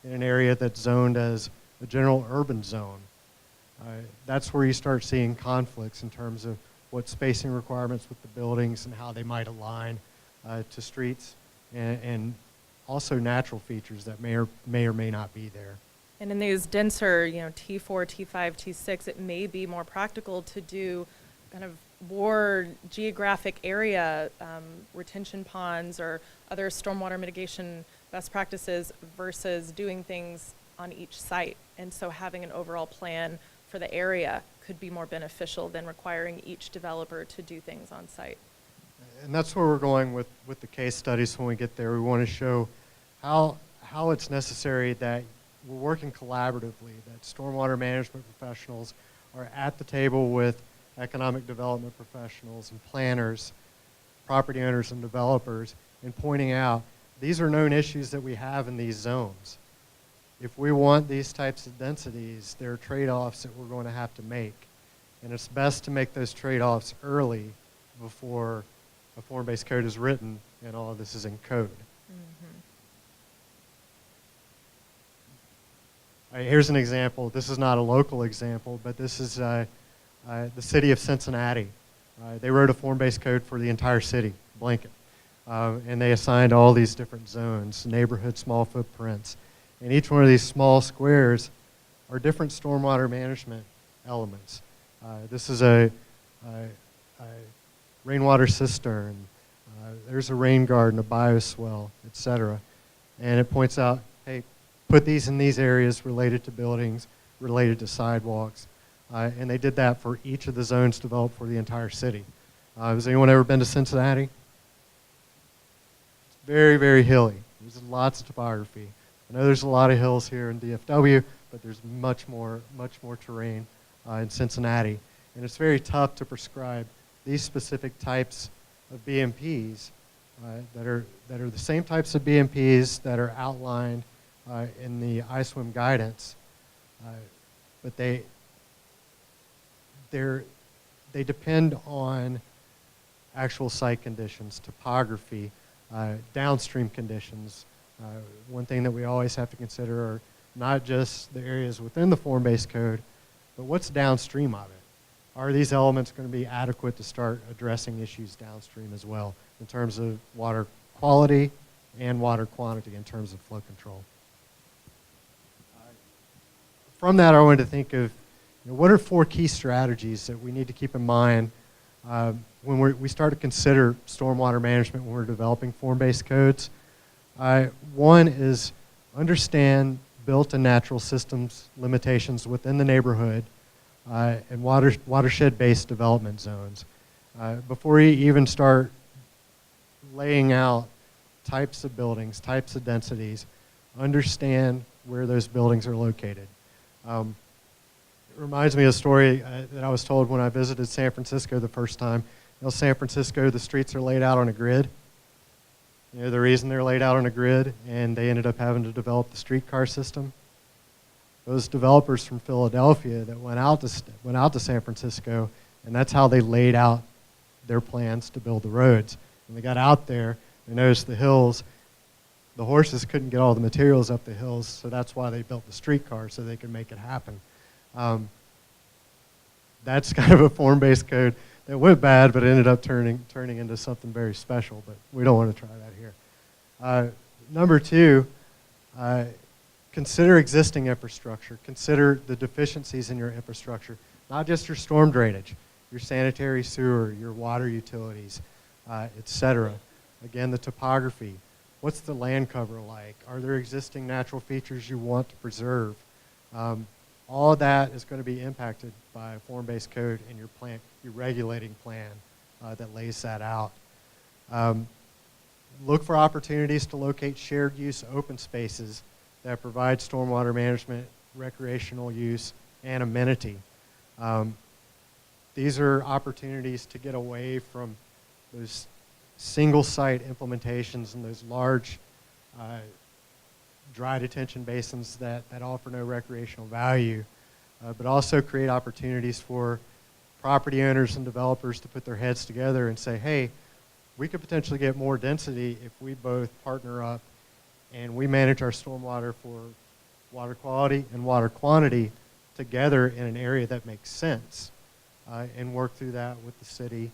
in an area that's zoned as a general urban zone? That's where you start seeing conflicts in terms of what spacing requirements with the buildings and how they might align to streets and also natural features that may or may not be there. And in these denser, you know, T4, T5, T6, it may be more practical to do kind of more geographic area retention ponds or other stormwater mitigation best practices versus doing things on each site. And so having an overall plan for the area could be more beneficial than requiring each developer to do things on site. And that's where we're going with the case studies when we get there. We want to show how it's necessary that we're working collaboratively, that stormwater management professionals are at the table with economic development professionals and planners, property owners and developers, and pointing out these are known issues that we have in these zones. If we want these types of densities, there are trade-offs that we're going to have to make. And it's best to make those trade-offs early before a form-based code is written and all of this is in code. Here's an example. This is not a local example, but this is the city of Cincinnati. They wrote a form-based code for the entire city, blanket. And they assigned all these different zones, neighborhood small footprints. And each one of these small squares are different stormwater management elements. This is a rainwater cistern. There's a rain garden, a bioswale, etc. And it points out, hey, put these in these areas related to buildings, related to sidewalks. And they did that for each of the zones developed for the entire city. Has anyone ever been to Cincinnati? It's very, very hilly. There's lots of topography. I know there's a lot of hills here in DFW, but there's much more terrain in Cincinnati. And it's very tough to prescribe these specific types of BMPs that are the same types of BMPs that are outlined in the iSWM guidance, but they depend on actual site conditions, topography, downstream conditions. One thing that we always have to consider are not just the areas within the form-based code, but what's downstream of it. Are these elements going to be adequate to start addressing issues downstream as well in terms of water quality and water quantity in terms of flow control? From that, I wanted to think of what are 4 key strategies that we need to keep in mind when we start to consider stormwater management when we're developing form-based codes. One is understand built and natural systems limitations within the neighborhood and watershed-based development zones. Before you even start laying out types of buildings, types of densities, understand where those buildings are located. It reminds me of a story that I was told when I visited San Francisco the first time. San Francisco, the streets are laid out on a grid. The reason they're laid out on a grid and they ended up having to develop the streetcar system. Those developers from Philadelphia that went out to San Francisco, and that's how they laid out their plans to build the roads. When they got out there, they noticed the hills. The horses couldn't get all the materials up the hills, so that's why they built the streetcar, so they could make it happen. That's kind of a form-based code that went bad, but it ended up turning into something very special, but we don't want to try that here. Number 2, consider existing infrastructure. Consider the deficiencies in your infrastructure, not just your storm drainage, your sanitary sewer, your water utilities, etc. Again, the topography. What's the land cover like? Are there existing natural features you want to preserve? All of that is going to be impacted by a form-based code and your regulating plan that lays that out. Look for opportunities to locate shared use open spaces that provide stormwater management, recreational use, and amenity. These are opportunities to get away from those single site implementations and those large dry detention basins that offer no recreational value, but also create opportunities for property owners and developers to put their heads together and say, hey, we could potentially get more density if we both partner up and we manage our stormwater for water quality and water quantity together in an area that makes sense, and work through that with the city,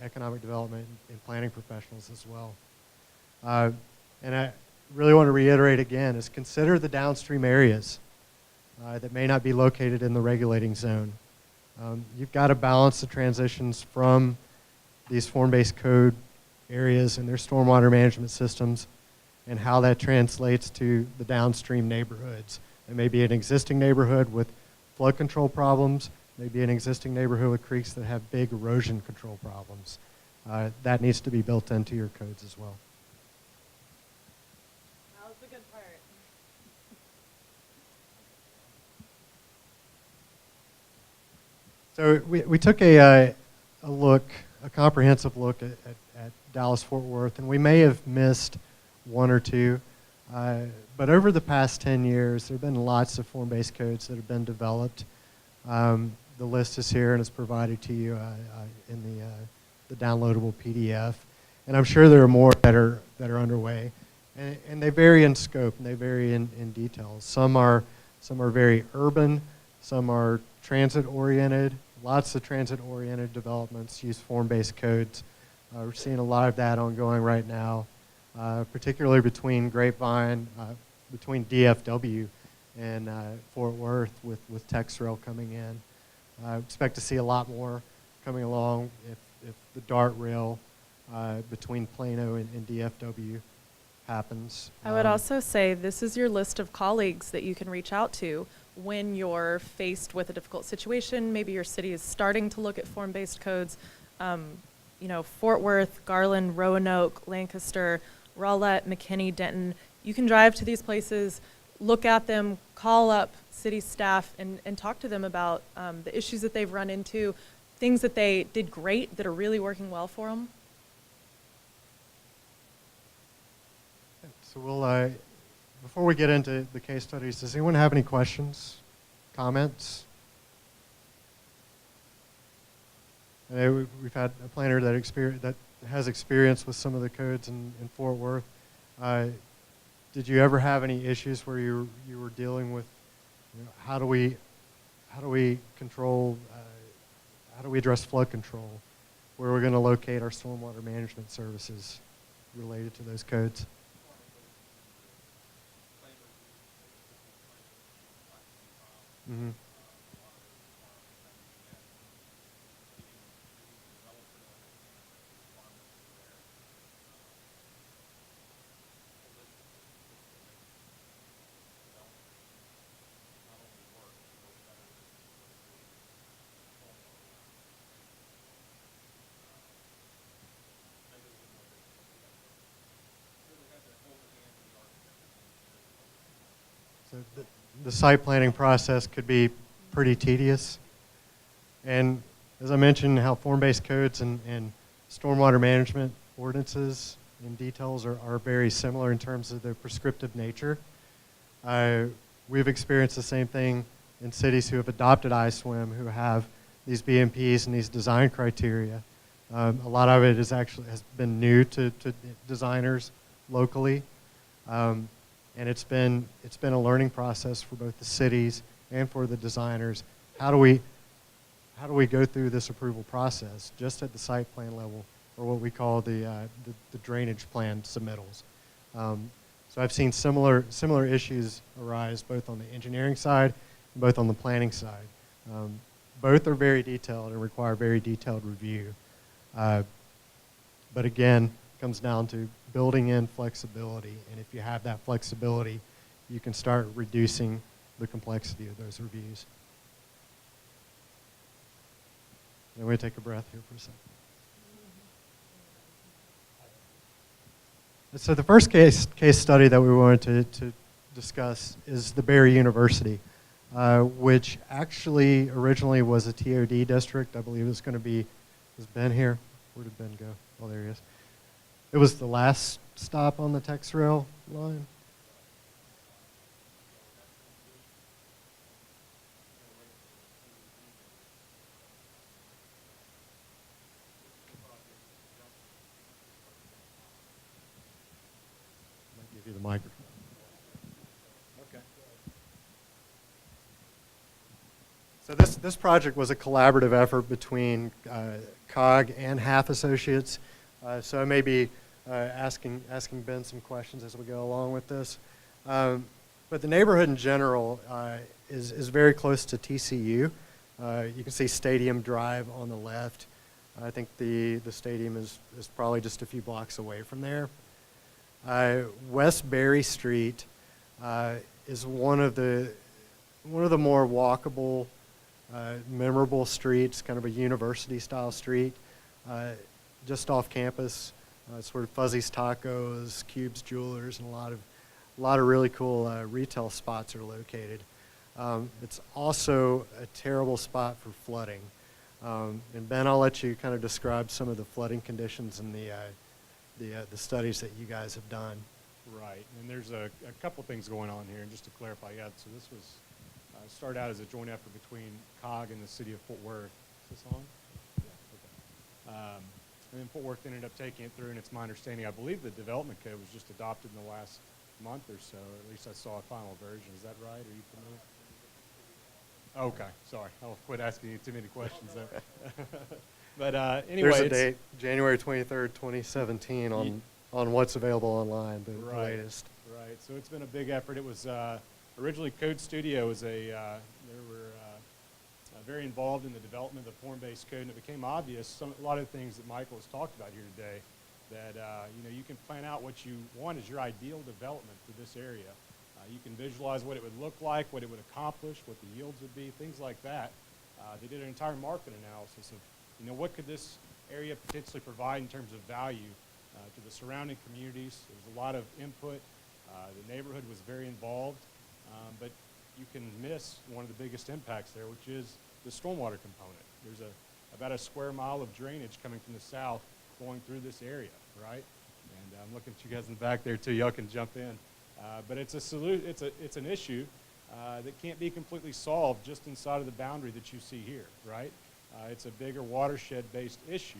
economic development, and planning professionals as well. And I really want to reiterate again is consider the downstream areas that may not be located in the regulating zone. You've got to balance the transitions from these form-based code areas and their stormwater management systems and how that translates to the downstream neighborhoods. It may be an existing neighborhood with flood control problems, maybe an existing neighborhood with creeks that have big erosion control problems. That needs to be built into your codes as well. Now's the good part. So we took a comprehensive look at Dallas-Fort Worth, and we may have missed 1 or 2. But over the past 10 years, there have been lots of form-based codes that have been developed. The list is here and is provided to you in the downloadable PDF. And I'm sure there are more that are underway. And they vary in scope and they vary in details. Some are Some are very urban, some are transit-oriented. Lots of transit-oriented developments use form-based codes. We're seeing a lot of that ongoing right now, particularly between Grapevine, between DFW and Fort Worth with TexRail coming in. I expect to see a lot more coming along if the DART rail between Plano and DFW happens. I would also say this is your list of colleagues that you can reach out to when you're faced with a difficult situation. Maybe your city is starting to look at form-based codes. You know, Fort Worth, Garland, Roanoke, Lancaster, Rowlett, McKinney, Denton. You can drive to these places, look at them, call up city staff, and talk to them about the issues that they've run into, things that they did great that are really working well for them. So we'll, before we get into the case studies, does anyone have any questions, comments? We've had a planner that has experience with some of the codes in Fort Worth. Did you ever have any issues where you were dealing with, you know, how do we control, how do we address flood control? Where we're going to locate our stormwater management services related to those codes? Mm-hmm. So the site planning process could be pretty tedious. And as I mentioned, how form-based codes and stormwater management ordinances and details are very similar in terms of their prescriptive nature. We've experienced the same thing in cities who have adopted iSWM, who have these BMPs and these design criteria. A lot of it has been new to designers locally. And it's been a learning process for both the cities and for the designers. How do we go through this approval process just at the site plan level, or what we call the drainage plan submittals? So I've seen similar issues arise both on the engineering side and both on the planning side. Both are very detailed and require very detailed review. But again, it comes down to building in flexibility, and if you have that flexibility, you can start reducing the complexity of those reviews. And we take a breath here for a second. So the first case study that we wanted to discuss is the Barry University, which actually originally was a TOD district. I believe it's going to be, is Ben here? Where did Ben go? Oh, there he is. It was the last stop on the TexRail line. Might give you the microphone. Okay. So this project was a collaborative effort between COG and Halff Associates. So I may be asking Ben some questions as we go along with this. But the neighborhood in general is very close to TCU. You can see Stadium Drive on the left. I think the stadium is probably just a few blocks away from there. West Berry Street is one of the more walkable, memorable streets, kind of a university-style street. Just off campus. It's where Fuzzy's Tacos, Cube's Jewelers, and a lot of really cool retail spots are located. It's also a terrible spot for flooding. And Ben, I'll let you kind of describe some of the flooding conditions and the studies that you guys have done. Right, and there's a couple things going on here, and just to clarify, yeah, so this was started out as a joint effort between COG and the city of Fort Worth. Is this on? Yeah, okay. And then Fort Worth ended up taking it through, and it's my understanding, I believe the development code was just adopted in the last month or so, or at least I saw a final version. Is that right? Are you familiar? Okay, sorry. I'll quit asking you too many questions there. But anyway, There's a date, January 23rd, 2017 on what's available online, the latest. Right, so it's been a big effort. It was originally Code Studio was they were very involved in the development of the form-based code, and it became obvious a lot of the things that Michael has talked about here today, that you can plan out what you want as your ideal development for this area. You can visualize what it would look like, what it would accomplish, what the yields would be, things like that. They did an entire market analysis of what could this area potentially provide in terms of value to the surrounding communities. There was a lot of input. The neighborhood was very involved, but you can miss one of the biggest impacts there, which is the stormwater component. There's about a square mile of drainage coming from the south going through this area, right? And I'm looking at you guys in the back there too. Y'all can jump in. But it's it's an issue that can't be completely solved just inside of the boundary that you see here, right? It's a bigger watershed-based issue.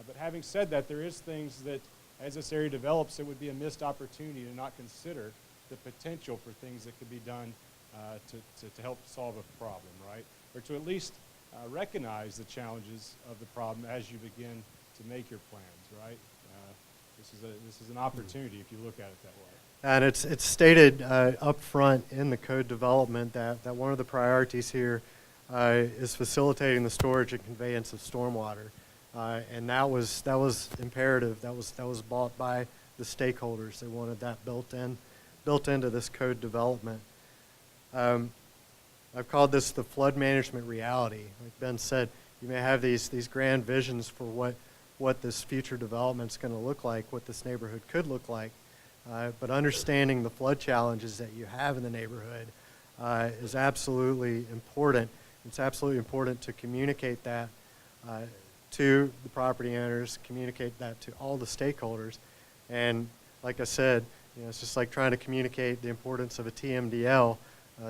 But having said that, there is things that, as this area develops, it would be a missed opportunity to not consider the potential for things that could be done to help solve a problem, right? Or to at least recognize the challenges of the problem as you begin to make your plans, right? This is an opportunity if you look at it that way. And it's stated up front in the code development that one of the priorities here is facilitating the storage and conveyance of stormwater. And that was imperative. That was bought by the stakeholders. They wanted that built into this code development. I've called this the flood management reality. Like Ben said, you may have these grand visions for what this future development is going to look like, what this neighborhood could look like. But understanding the flood challenges that you have in the neighborhood is absolutely important. It's absolutely important to communicate that to the property owners, communicate that to all the stakeholders. And like I said, it's just like trying to communicate the importance of a TMDL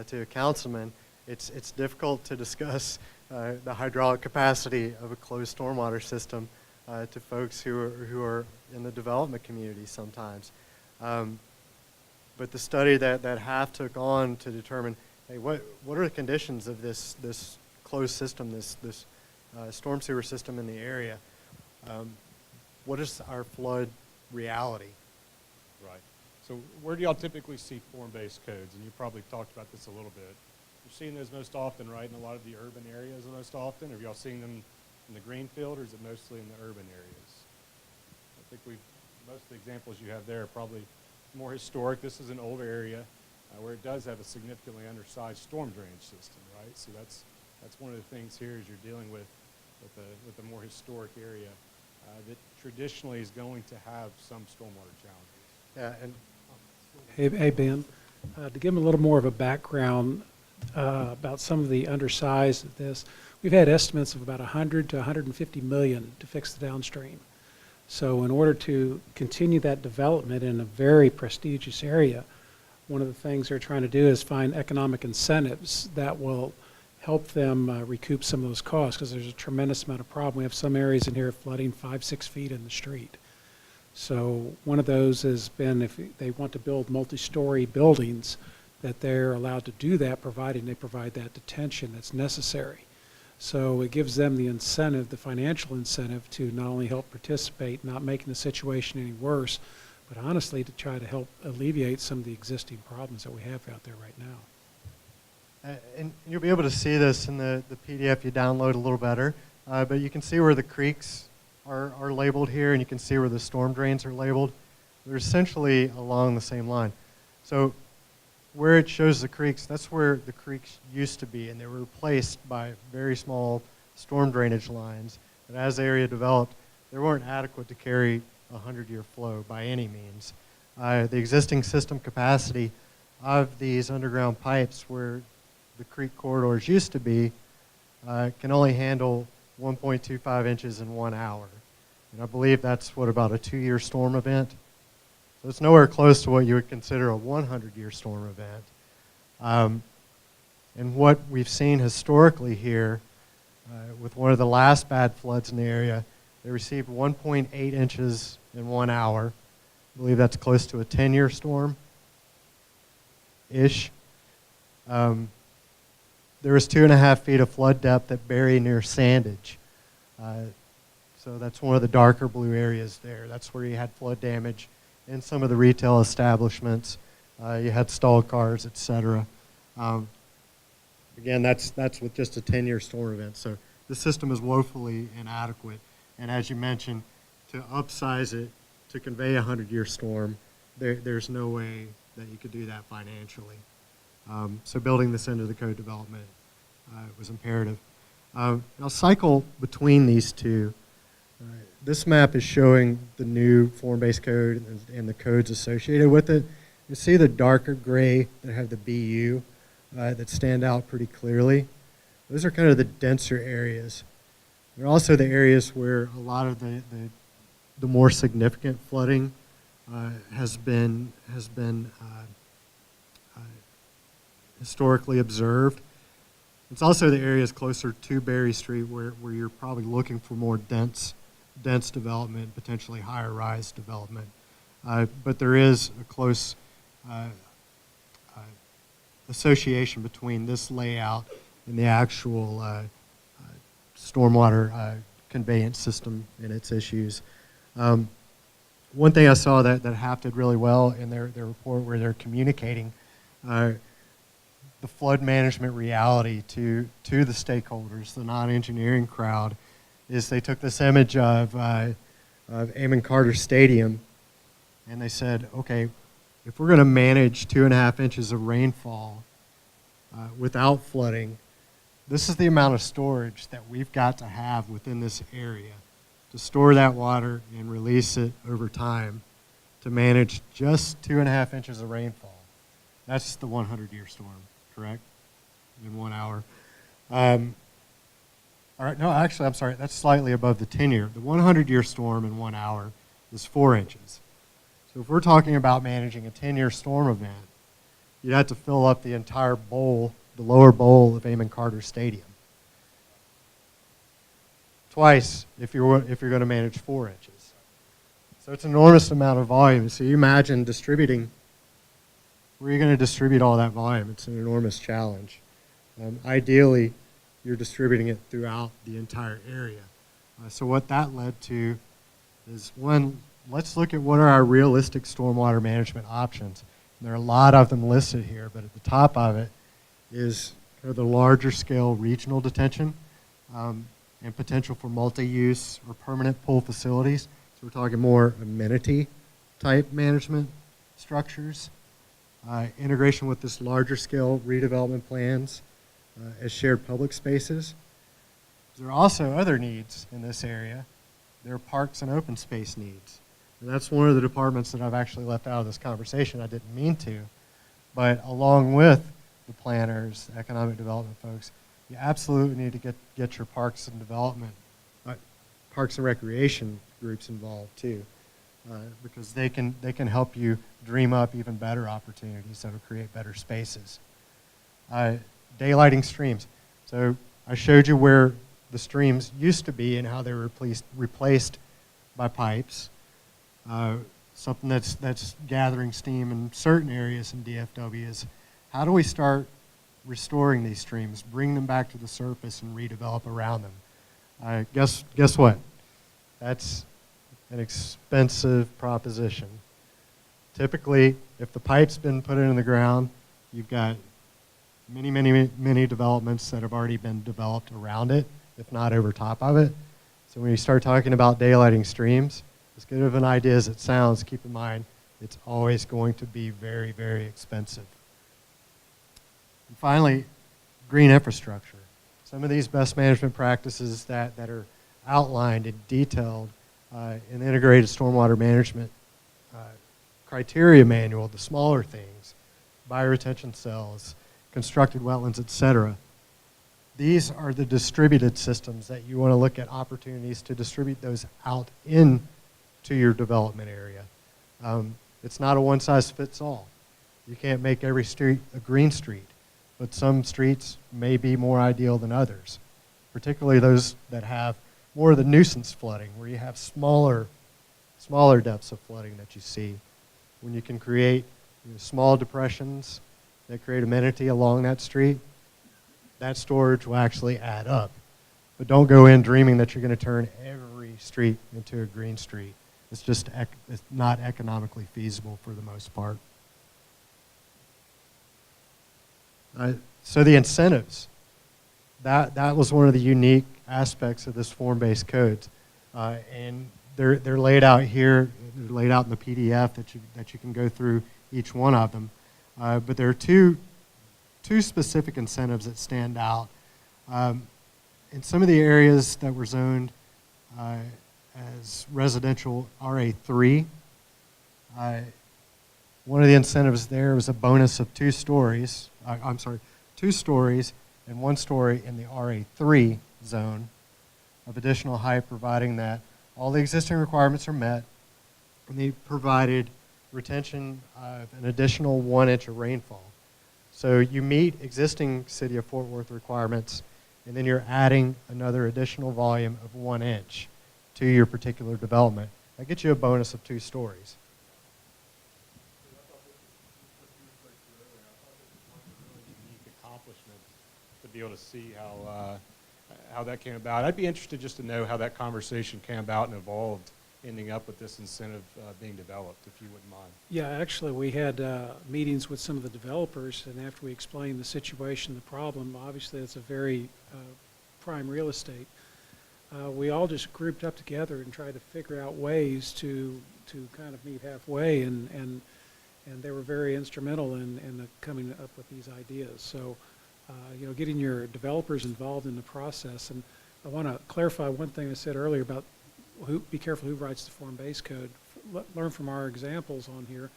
to a councilman. It's difficult to discuss the hydraulic capacity of a closed stormwater system to folks who are in the development community sometimes. But the study that Halff took on to determine, hey, what are the conditions of this closed system, this storm sewer system in the area? What is our flood reality? Right. So where do y'all typically see form-based codes? And you probably talked about this a little bit. You're seeing those most often, right, in a lot of the urban areas most often? Have y'all seen them in the greenfield, or is it mostly in the urban areas? I think most of the examples you have there are probably more historic. This is an older area where it does have a significantly undersized storm drainage system, right? So that's one of the things here is you're dealing with a more historic area that traditionally is going to have some stormwater challenges. Yeah, and Hey Ben, to give them a little more of a background about some of the undersize of this, we've had estimates of about 100 to 150 million to fix the downstream. So in order to continue that development in a very prestigious area, one of the things they're trying to do is find economic incentives that will help them recoup some of those costs, because there's a tremendous amount of problem. We have some areas in here flooding 5-6 feet in the street. So one of those has been, if they want to build multi-story buildings, that they're allowed to do that, providing they provide that detention that's necessary. So it gives them the incentive, the financial incentive, to not only help participate, not making the situation any worse, but honestly to try to help alleviate some of the existing problems that we have out there right now. And you'll be able to see this in the PDF you download a little better, but you can see where the creeks are labeled here, and you can see where the storm drains are labeled. They're essentially along the same line. So where it shows the creeks, that's where the creeks used to be, and they were replaced by very small storm drainage lines. But as the area developed, they weren't adequate to carry a 100-year flow by any means. The existing system capacity of these underground pipes where the creek corridors used to be can only handle 1.25 inches in 1 hour. And I believe that's about a 2-year storm event. So it's nowhere close to what you would consider a 100-year storm event. And what we've seen historically here, with one of the last bad floods in the area, they received 1.8 inches in 1 hour. I believe that's close to a 10-year storm. ish. There is 2.5 feet of flood depth at Berry near Sandage. So that's one of the darker blue areas there. That's where you had flood damage in some of the retail establishments. You had stalled cars, et cetera. Again, that's with just a 10-year storm event. So the system is woefully inadequate. And as you mentioned, to upsize it to convey a 100-year storm, there's no way that you could do that financially. So building this into the code development was imperative. I'll cycle between these two. This map is showing the new form-based code and the codes associated with it. You see the darker gray that have the BU that stand out pretty clearly. Those are kind of the denser areas. They're also the areas where a lot of the more significant flooding has been historically observed. It's also the areas closer to Berry Street where you're probably looking for more dense development, potentially higher rise development. But there is a close association between this layout and the actual stormwater conveyance system and its issues. One thing I saw that Halff did really well in their report where they're communicating the flood management reality to the stakeholders, the non-engineering crowd, is they took this image of Amon Carter Stadium and they said, okay, if we're going to manage 2.5 inches of rainfall without flooding, this is the amount of storage that we've got to have within this area to store that water and release it over time to manage just 2.5 inches of rainfall. That's the 100-year storm, correct? In 1 hour. All right, no, actually, I'm sorry, that's slightly above the 10-year. The 100-year storm in 1 hour is 4 inches. So if we're talking about managing a 10-year storm event, you'd have to fill up the entire bowl, the lower bowl of Amon Carter Stadium. Twice if you're going to manage 4 inches. So it's an enormous amount of volume. So you imagine distributing, where are you going to distribute all that volume? It's an enormous challenge. Ideally, you're distributing it throughout the entire area. So what that led to is, one, let's look at what are our realistic stormwater management options. And there are a lot of them listed here, but at the top of it is kind of the larger scale regional detention and potential for multi-use or permanent pool facilities. So we're talking more amenity type management structures. Integration with this larger scale redevelopment plans as shared public spaces. There are also other needs in this area. There are parks and open space needs. And that's one of the departments that I've actually left out of this conversation. I didn't mean to. But along with the planners, economic development folks, you absolutely need to get your parks and development, parks and recreation groups involved too. Because they can help you dream up even better opportunities that will create better spaces. Daylighting streams. So I showed you where the streams used to be and how they were replaced by pipes. Something that's gathering steam in certain areas in DFW is, how do we start restoring these streams, bring them back to the surface and redevelop around them? Guess what? That's an expensive proposition. Typically, if the pipe's been put in the ground, you've got many developments that have already been developed around it, if not over top of it. So when you start talking about daylighting streams, as good of an idea as it sounds, keep in mind it's always going to be very, very expensive. And finally, green infrastructure. Some of these best management practices that are outlined and detailed in the Integrated Stormwater Management Criteria Manual, the smaller things, bioretention cells, constructed wetlands, et cetera. These are the distributed systems that you want to look at opportunities to distribute those out into your development area. It's not a one-size-fits-all. You can't make every street a green street, but some streets may be more ideal than others, particularly those that have more of the nuisance flooding, where you have smaller depths of flooding that you see. When you can create small depressions that create amenity along that street, that storage will actually add up. But don't go in dreaming that you're going to turn every street into a green street. It's just it's not economically feasible for the most part. So the incentives, that was one of the unique aspects of this form-based codes. And they're laid out here, they're laid out in the PDF that you can go through each one of them. But there are two specific incentives that stand out. In some of the areas that were zoned as residential RA3, one of the incentives there was a bonus of 2 stories. 2 stories and 1 story in the RA3 zone of additional height, providing that all the existing requirements are met, and they provided retention of an additional 1 inch of rainfall. So you meet existing City of Fort Worth requirements, and then you're adding another additional volume of 1 inch to your particular development. That gets you a bonus of 2 stories. Accomplishment to be able to see how that came about. I'd be interested just to know how that conversation came about and evolved, ending up with this incentive being developed, if you wouldn't mind. Yeah, actually, we had meetings with some of the developers, and after we explained the situation, the problem, obviously it's a very prime real estate, we all just grouped up together and tried to figure out ways to kind of meet halfway, and they were very instrumental in coming up with these ideas. So, getting your developers involved in the process. And I want to clarify one thing I said earlier about be careful who writes the form-based code. Learn from our examples on here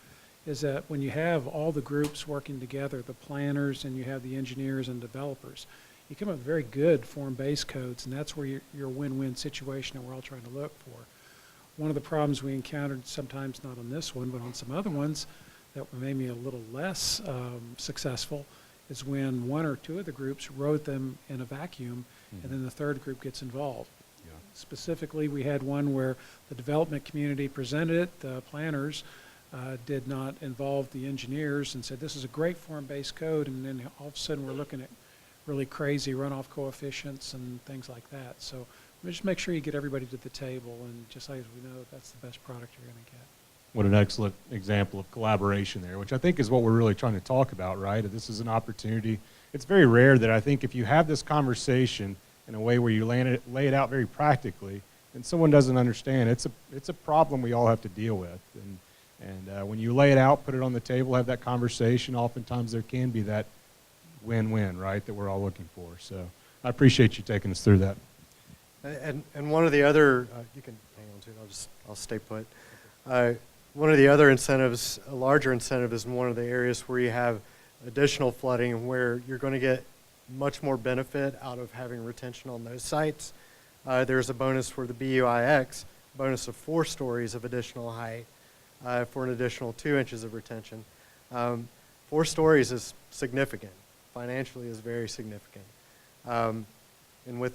is that when you have all the groups working together, the planners and you have the engineers and developers, you come up with very good form-based codes, and that's where your win-win situation that we're all trying to look for. One of the problems we encountered, sometimes not on this one, but on some other ones that were maybe a little less successful, is when 1 or 2 of the groups wrote them in a vacuum, and then the third group gets involved. Yeah. Specifically, we had one where the development community presented it, the planners did not involve the engineers and said, this is a great form-based code, and then all of a sudden we're looking at really crazy runoff coefficients and things like that. So just make sure you get everybody to the table, and just like we know, that's the best product you're going to get. What an excellent example of collaboration there, which I think is what we're really trying to talk about, right? This is an opportunity. It's very rare that I think if you have this conversation in a way where you lay it out very practically, and someone doesn't understand, it's a problem we all have to deal with. And when you lay it out, put it on the table, have that conversation, oftentimes there can be that win-win, right, that we're all looking for. So I appreciate you taking us through that. And one of the other, you can hang on to it, I'll stay put. One of the other incentives, a larger incentive, is in one of the areas where you have additional flooding, where you're going to get much more benefit out of having retention on those sites. There's a bonus for the BUIX, bonus of 4 stories of additional height for an additional 2 inches of retention. 4 stories is significant. Financially is very significant. And with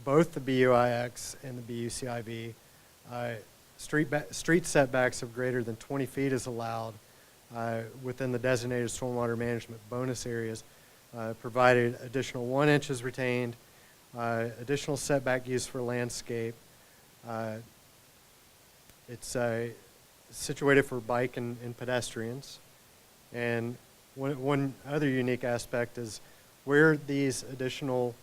both the BUIX and the BUCIB, street setbacks of greater than 20 feet is allowed within the designated stormwater management bonus areas, provided additional 1 inch is retained, additional setback used for landscape. It's situated for bike and pedestrians. And one other unique aspect is where these additional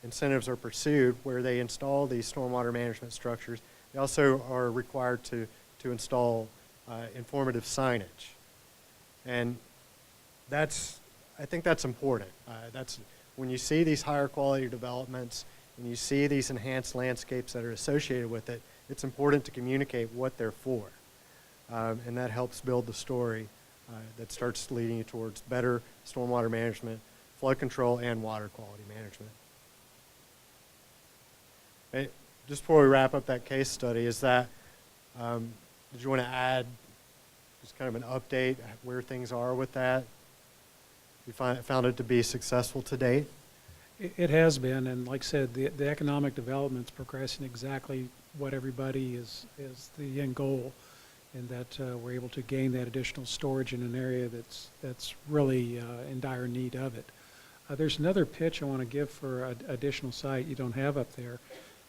incentives are pursued, where they install these stormwater management structures, they also are required to install informative signage. And I think that's important. That's when you see these higher quality developments and you see these enhanced landscapes that are associated with it, it's important to communicate what they're for. And that helps build the story that starts leading you towards better stormwater management, flood control, and water quality management. Just before we wrap up that case study, is that, did you want to add just kind of an update where things are with that? You found it to be successful to date? It has been, and like I said, the economic development's progressing exactly what everybody is the end goal. and that we're able to gain that additional storage in an area that's really in dire need of it. There's another pitch I want to give for an additional site you don't have up there,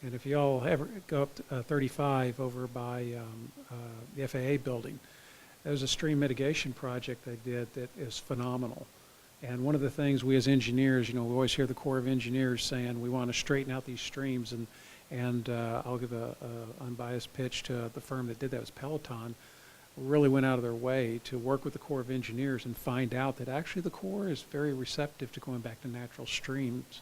and if you all ever go up to 35 over by the FAA building, there's a stream mitigation project they did that is phenomenal. And one of the things we as engineers, we always hear the Corps of Engineers saying we want to straighten out these streams, and I'll give a unbiased pitch to the firm that did that. It was Peloton. Really went out of their way to work with the Corps of Engineers and find out that actually the Corps is very receptive to going back to natural streams.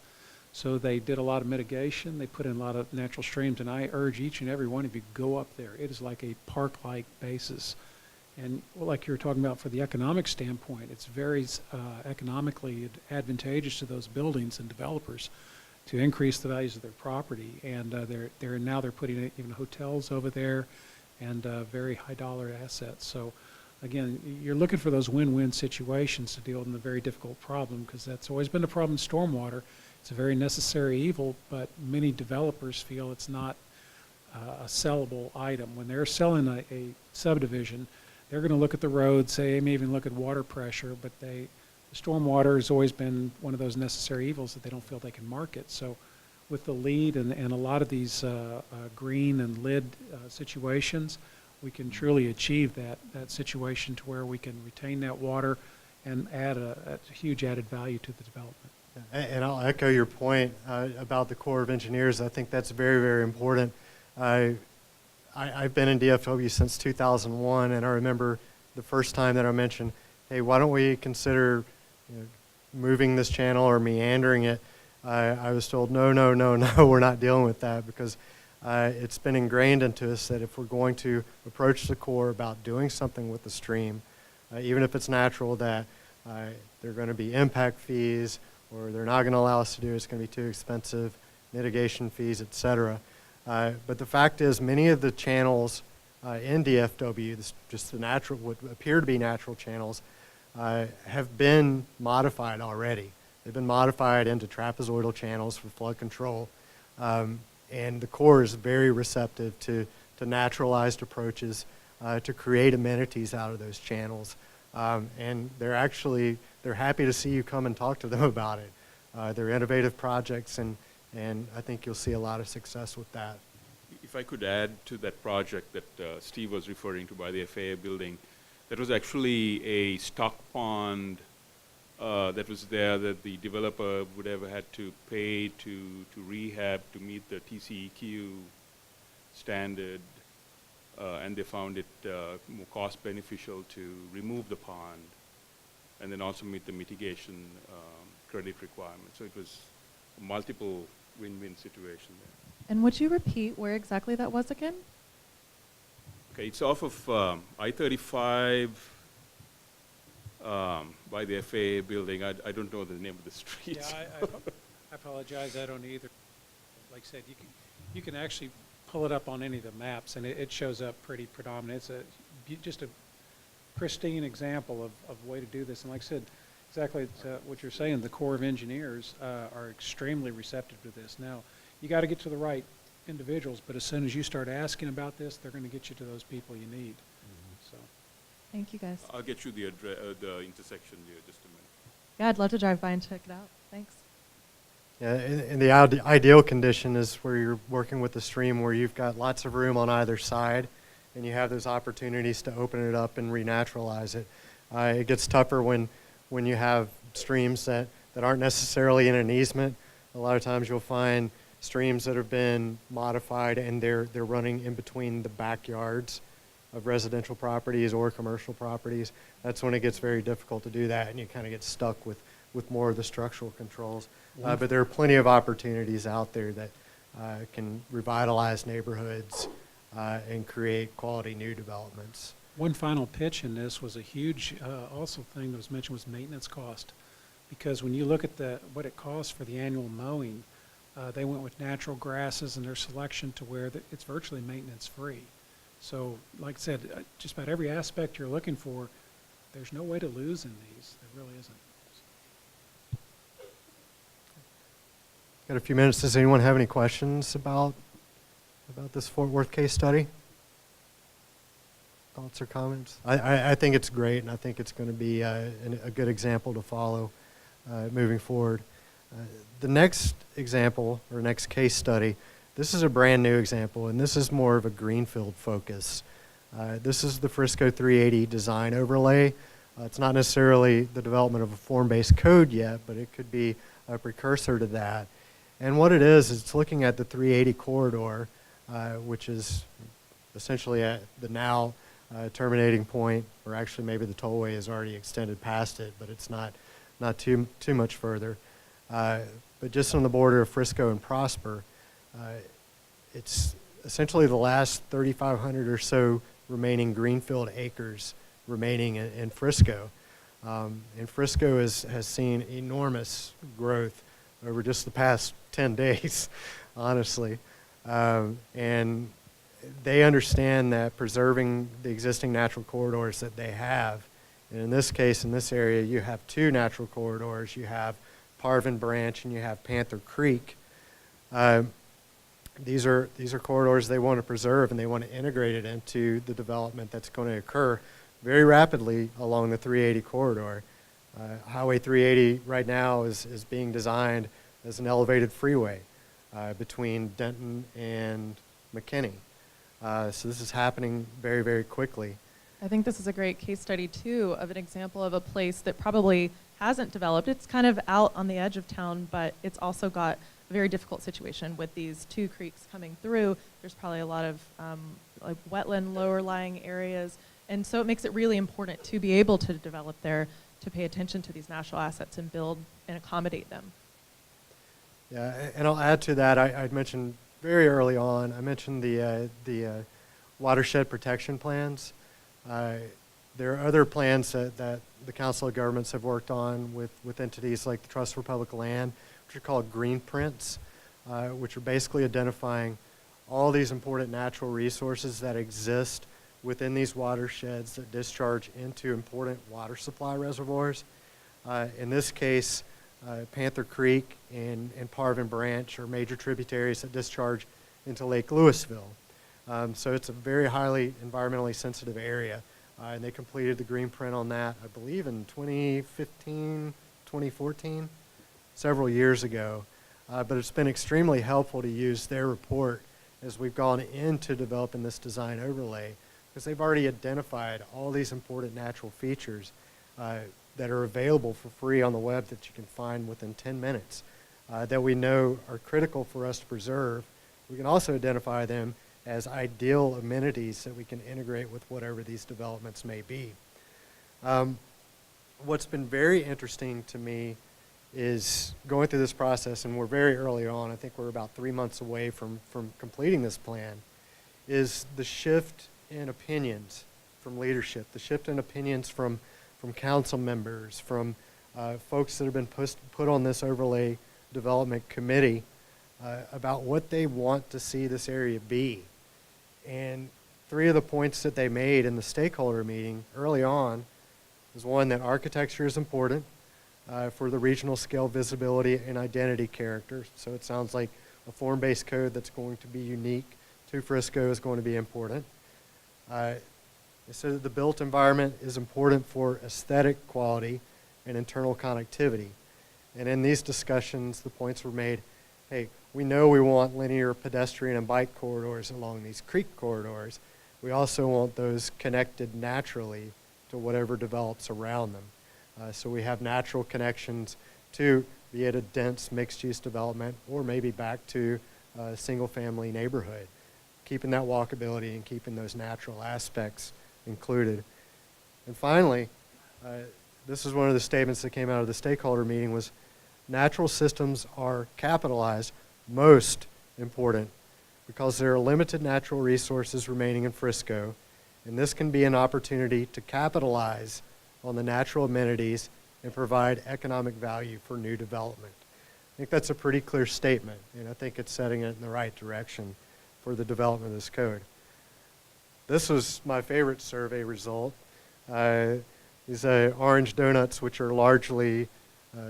So they did a lot of mitigation. They put in a lot of natural streams, and I urge each and every one of you to go up there. It is like a park-like basis. And like you were talking about for the economic standpoint, it's very economically advantageous to those buildings and developers to increase the values of their property. And they're putting even hotels over there and very high dollar assets. So again, you're looking for those win-win situations to deal with a very difficult problem, because that's always been a problem in stormwater. It's a very necessary evil, but many developers feel it's not a sellable item. When they're selling a subdivision, they're going to look at the road, say, they may even look at water pressure, but the stormwater has always been one of those necessary evils that they don't feel they can market. So with the LEED and a lot of these green and lid situations, we can truly achieve that situation to where we can retain that water and add a huge added value to the development. And I'll echo your point about the Corps of Engineers. I think that's very, very important. I've been in DFW since 2001, and I remember the first time that I mentioned, hey, why don't we consider moving this channel or meandering it? I was told, no, we're not dealing with that, because it's been ingrained into us that if we're going to approach the Corps about doing something with the stream, even if it's natural, that there are going to be impact fees, or they're not going to allow us to do it, it's going to be too expensive, mitigation fees, et cetera. But the fact is, many of the channels in DFW, just the natural, what appear to be natural channels, have been modified already. They've been modified into trapezoidal channels for flood control, and the Corps is very receptive to naturalized approaches to create amenities out of those channels. And they're happy to see you come and talk to them about it. They're innovative projects, and I think you'll see a lot of success with that. If I could add to that project that Steve was referring to by the FAA building, that was actually a stock pond that was there that the developer would have had to pay to rehab to meet the TCEQ standard, and they found it more cost beneficial to remove the pond and then also meet the mitigation credit requirement. So it was a multiple win-win situation there. And would you repeat where exactly that was again? Okay, it's off of I-35 by the FAA building. I don't know the name of the street. Yeah, I apologize, I don't either. Like I said, you can actually pull it up on any of the maps, and it shows up pretty predominant. It's just a pristine example of a way to do this. And like I said, exactly what you're saying, the Corps of Engineers are extremely receptive to this. Now, you got to get to the right individuals, but as soon as you start asking about this, they're going to get you to those people you need. So, Thank you, guys. I'll get you the intersection here just a minute. Yeah, I'd love to drive by and check it out. Thanks. Yeah, and the ideal condition is where you're working with the stream where you've got lots of room on either side, and you have those opportunities to open it up and renaturalize it. It gets tougher when you have streams that aren't necessarily in an easement. A lot of times you'll find streams that have been modified and they're running in between the backyards of residential properties or commercial properties. That's when it gets very difficult to do that, and you kind of get stuck with more of the structural controls. But there are plenty of opportunities out there that can revitalize neighborhoods and create quality new developments. one final pitch in this was a huge also thing that was mentioned was maintenance cost. Because when you look at what it costs for the annual mowing, they went with natural grasses and their selection to where it's virtually maintenance free. So like I said, just about every aspect you're looking for, there's no way to lose in these. There really isn't. Got a few minutes. Does anyone have any questions about this Fort Worth case study? thoughts or comments? I think it's great, and I think it's going to be a good example to follow moving forward. The next example, or next case study, this is a brand new example, and this is more of a greenfield focus. This is the Frisco 380 design overlay. It's not necessarily the development of a form-based code yet, but it could be a precursor to that. And what it is it's looking at the 380 corridor, which is essentially at the now terminating point, or actually maybe the tollway is already extended past it, but it's not too much further. But just on the border of Frisco and Prosper, it's essentially the last 3,500 or so remaining greenfield acres remaining in Frisco. And Frisco has seen enormous growth over just the past 10 days, honestly. And they understand that preserving the existing natural corridors that they have, and in this case, in this area, you have two natural corridors. You have Parvin Branch and you have Panther Creek. These are corridors they want to preserve, and they want to integrate it into the development that's going to occur very rapidly along the 380 corridor. Highway 380 right now is being designed as an elevated freeway between Denton and McKinney. So this is happening very, very quickly. I think this is a great case study, too, of an example of a place that probably hasn't developed. It's kind of out on the edge of town, but it's also got a very difficult situation with these two creeks coming through. There's probably a lot of like wetland, lower-lying areas, and so it makes it really important to be able to develop there, to pay attention to these natural assets and build and accommodate them. Yeah, and I'll add to that. I'd mentioned very early on, I mentioned the watershed protection plans. There are other plans that the Council of Governments have worked on with entities like the Trust for Public Land, which are called green prints, which are basically identifying all these important natural resources that exist within these watersheds that discharge into important water supply reservoirs. In this case, Panther Creek and Parvin Branch are major tributaries that discharge into Lake Louisville. So it's a very highly environmentally sensitive area. And they completed the green print on that, I believe, in 2015, 2014, several years ago. But it's been extremely helpful to use their report as we've gone into developing this design overlay, because they've already identified all these important natural features that are available for free on the web that you can find within 10 minutes that we know are critical for us to preserve. We can also identify them as ideal amenities that we can integrate with whatever these developments may be. What's been very interesting to me is going through this process, and we're very early on, I think we're about 3 months away from completing this plan, is the shift in opinions from leadership, the shift in opinions from council members, from folks that have been put on this overlay development committee about what they want to see this area be. And 3 of the points that they made in the stakeholder meeting early on was, one, that architecture is important for the regional scale visibility and identity character. So it sounds like a form-based code that's going to be unique to Frisco is going to be important. They said that the built environment is important for aesthetic quality and internal connectivity. And in these discussions, the points were made, hey, we know we want linear pedestrian and bike corridors along these creek corridors. We also want those connected naturally to whatever develops around them. So we have natural connections to, be it a dense mixed-use development or maybe back to a single-family neighborhood, keeping that walkability and keeping those natural aspects included. And finally, this is one of the statements that came out of the stakeholder meeting, was natural systems are capitalized most important because there are limited natural resources remaining in Frisco, and this can be an opportunity to capitalize on the natural amenities and provide economic value for new development. I think that's a pretty clear statement, and I think it's setting it in the right direction for the development of this code. This was my favorite survey result. These orange donuts, which are largely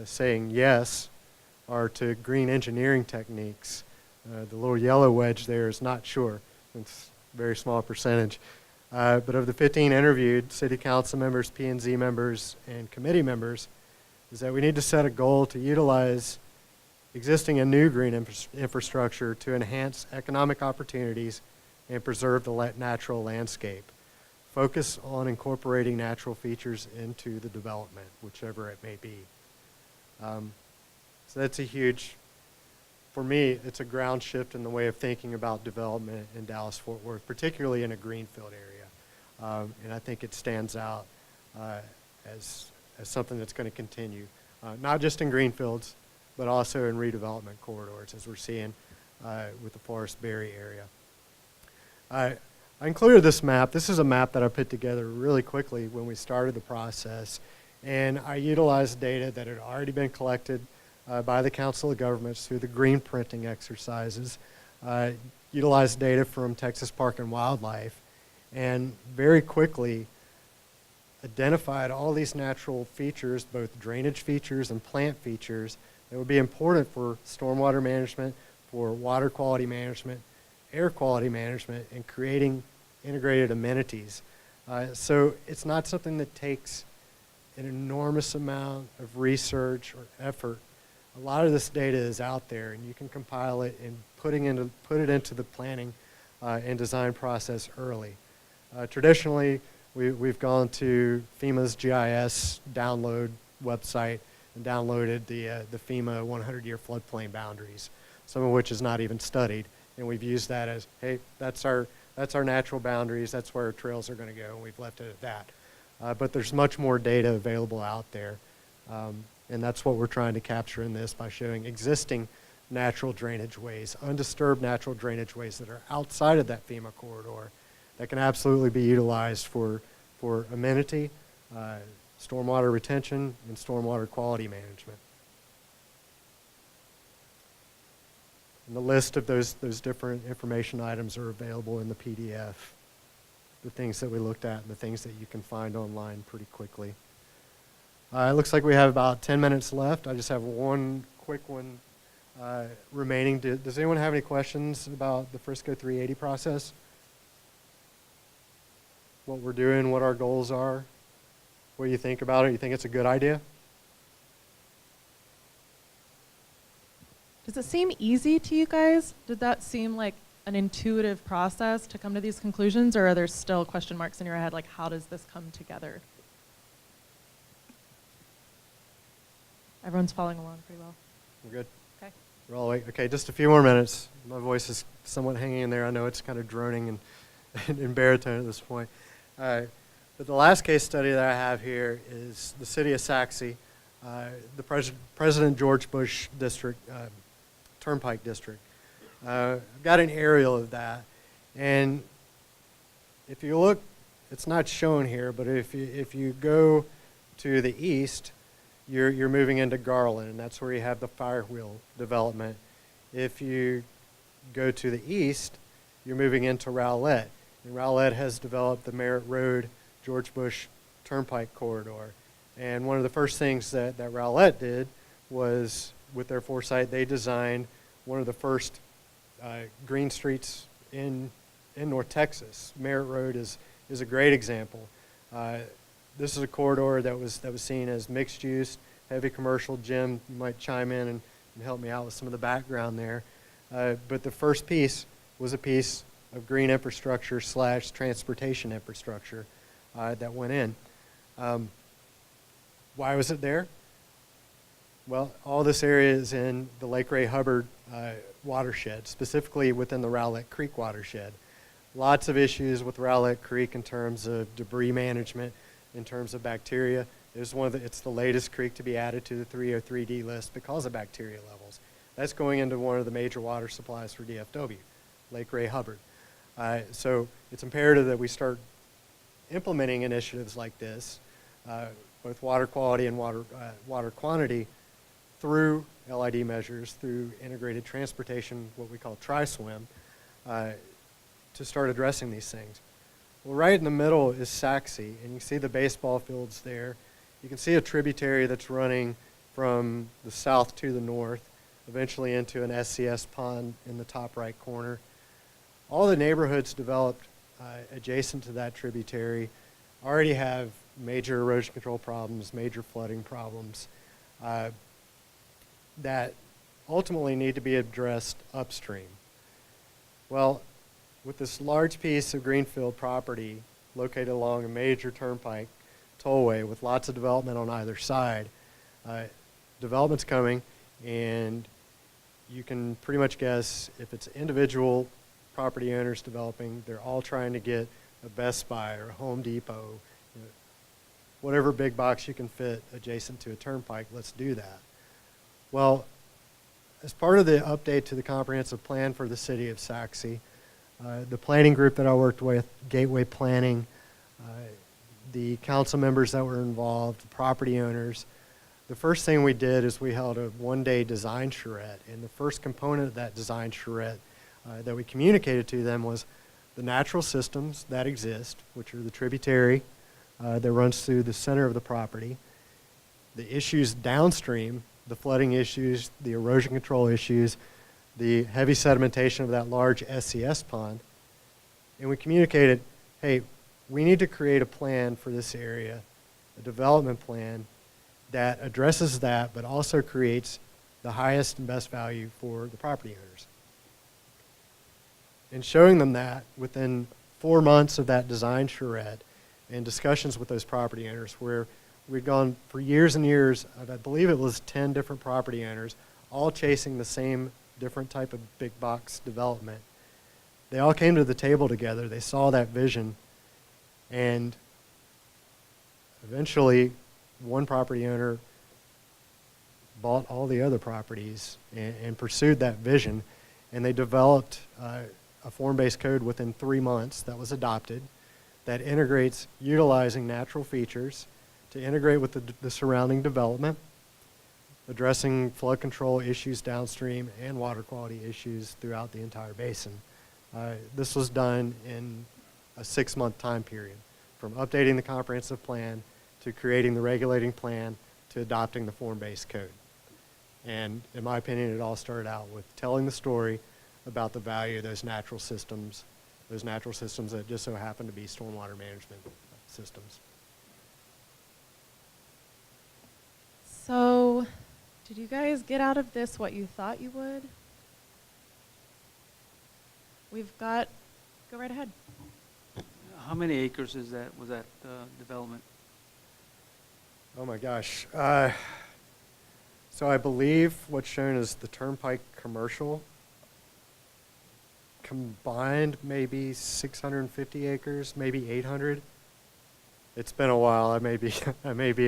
saying yes, are to green engineering techniques. The little yellow wedge there is not sure. It's a very small percentage. But of the 15 interviewed city council members, P&Z members, and committee members, is that we need to set a goal to utilize existing and new green infrastructure to enhance economic opportunities and preserve the natural landscape. Focus on incorporating natural features into the development, whichever it may be. So that's a huge, for me, it's a ground shift in the way of thinking about development in Dallas-Fort Worth, particularly in a greenfield area. And I think it stands out as something that's going to continue, not just in greenfields, but also in redevelopment corridors, as we're seeing with the Forest Berry area. I included this map. This is a map that I put together really quickly when we started the process, and I utilized data that had already been collected by the Council of Governments through the green printing exercises, utilized data from Texas Park and Wildlife, and very quickly identified all these natural features, both drainage features and plant features, that would be important for stormwater management, for water quality management, air quality management, and creating integrated amenities. So it's not something that takes an enormous amount of research or effort. A lot of this data is out there, and you can compile it and put it into the planning and design process early. Traditionally, we've gone to FEMA's GIS download website and downloaded the FEMA 100-year floodplain boundaries, some of which is not even studied. And we've used that as, hey, that's our natural boundaries, that's where our trails are going to go, and we've left it at that. But there's much more data available out there, and that's what we're trying to capture in this by showing existing natural drainage ways, undisturbed natural drainage ways that are outside of that FEMA corridor that can absolutely be utilized for amenity, stormwater retention, and stormwater quality management. And the list of those different information items are available in the PDF, the things that we looked at and the things that you can find online pretty quickly. It looks like we have about 10 minutes left. I just have one quick one remaining. Does anyone have any questions about the Frisco 380 process? What we're doing, what our goals are, what you think about it? You think it's a good idea? Does it seem easy to you guys? Did that seem like an intuitive process to come to these conclusions, or are there still question marks in your head, like how does this come together? Everyone's following along pretty well. We're good? Okay. We're all awake. Okay, just a few more minutes. My voice is somewhat hanging in there. I know it's kind of droning and in baritone at this point. But the last case study that I have here is the city of Saxe, the President George Bush District, Turnpike District. I've got an aerial of that, and if you look, it's not shown here, but if you go to the east, you're moving into Garland, and that's where you have the Firewheel development. If you go to the east, you're moving into Rowlett, and Rowlett has developed the Merritt Road George Bush Turnpike corridor. And one of the first things that Rowlett did was, with their foresight, they designed one of the first green streets in North Texas. Merritt Road is a great example. This is a corridor that was seen as mixed use, heavy commercial. Jim, you might chime in and help me out with some of the background there. But the first piece was a piece of green infrastructure / transportation infrastructure that went in. Why was it there? Well, all this area is in the Lake Ray Hubbard watershed, specifically within the Rowlett Creek watershed. Lots of issues with Rowlett Creek in terms of debris management, in terms of bacteria. It's the latest creek to be added to the 303D list because of bacteria levels. That's going into one of the major water supplies for DFW, Lake Ray Hubbard. So it's imperative that we start implementing initiatives like this, both water quality and water quantity, through LID measures, through integrated transportation, what we call iSWM, to start addressing these things. Well, right in the middle is Saxe, and you can see the baseball fields there. You can see a tributary that's running from the south to the north, eventually into an SCS pond in the top right corner. All the neighborhoods developed adjacent to that tributary already have major erosion control problems, major flooding problems that ultimately need to be addressed upstream. Well, with this large piece of greenfield property located along a major turnpike tollway with lots of development on either side, development's coming, and you can pretty much guess if it's individual property owners developing, they're all trying to get a Best Buy or a Home Depot, whatever big box you can fit adjacent to a turnpike, let's do that. Well, as part of the update to the comprehensive plan for the city of Saxe, the planning group that I worked with, Gateway Planning, the council members that were involved, the property owners, the first thing we did is we held a one-day design charrette, and the first component of that design charrette that we communicated to them was the natural systems that exist, which are the tributary that runs through the center of the property, the issues downstream, the flooding issues, the erosion control issues, the heavy sedimentation of that large SCS pond, and we communicated, hey, we need to create a plan for this area, a development plan that addresses that, but also creates the highest and best value for the property owners. And showing them that within 4 months of that design charrette and discussions with those property owners where we'd gone for years and years, I believe it was 10 different property owners, all chasing the same different type of big box development. They all came to the table together, they saw that vision, and eventually one property owner bought all the other properties and pursued that vision, and they developed a form-based code within 3 months that was adopted that integrates utilizing natural features to integrate with the surrounding development, addressing flood control issues downstream and water quality issues throughout the entire basin. This was done in a 6-month time period, from updating the comprehensive plan to creating the regulating plan to adopting the form-based code. And in my opinion, it all started out with telling the story about the value of those natural systems that just so happen to be stormwater management systems. So, did you guys get out of this what you thought you would? Go right ahead. How many acres was that development? Oh my gosh. So I believe what's shown is the Turnpike commercial combined maybe 650 acres, maybe 800. It's been a while. I may be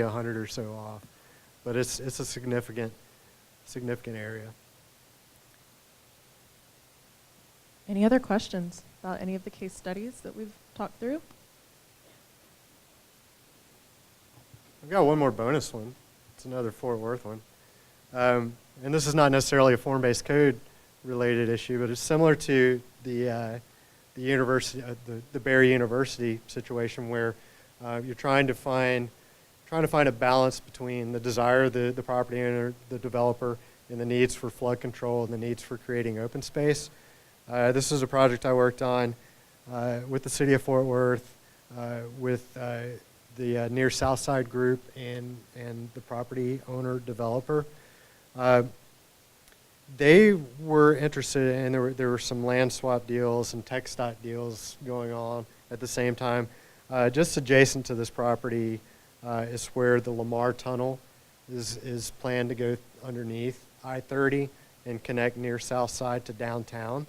100 or so off, but it's a significant area. Any other questions about any of the case studies that we've talked through? I've got one more bonus one. It's another Fort Worth one. And this is not necessarily a form-based code related issue, but it's similar to the university, the Barry University situation where you're trying to find a balance between the desire of the property owner, the developer, and the needs for flood control and the needs for creating open space. This is a project I worked on with the city of Fort Worth, with the Near South Side group and the property owner developer. They were interested, and there were some land swap deals and TxDOT deals going on at the same time. Just adjacent to this property is where the Lamar Tunnel is planned to go underneath I-30 and connect Near South Side to downtown.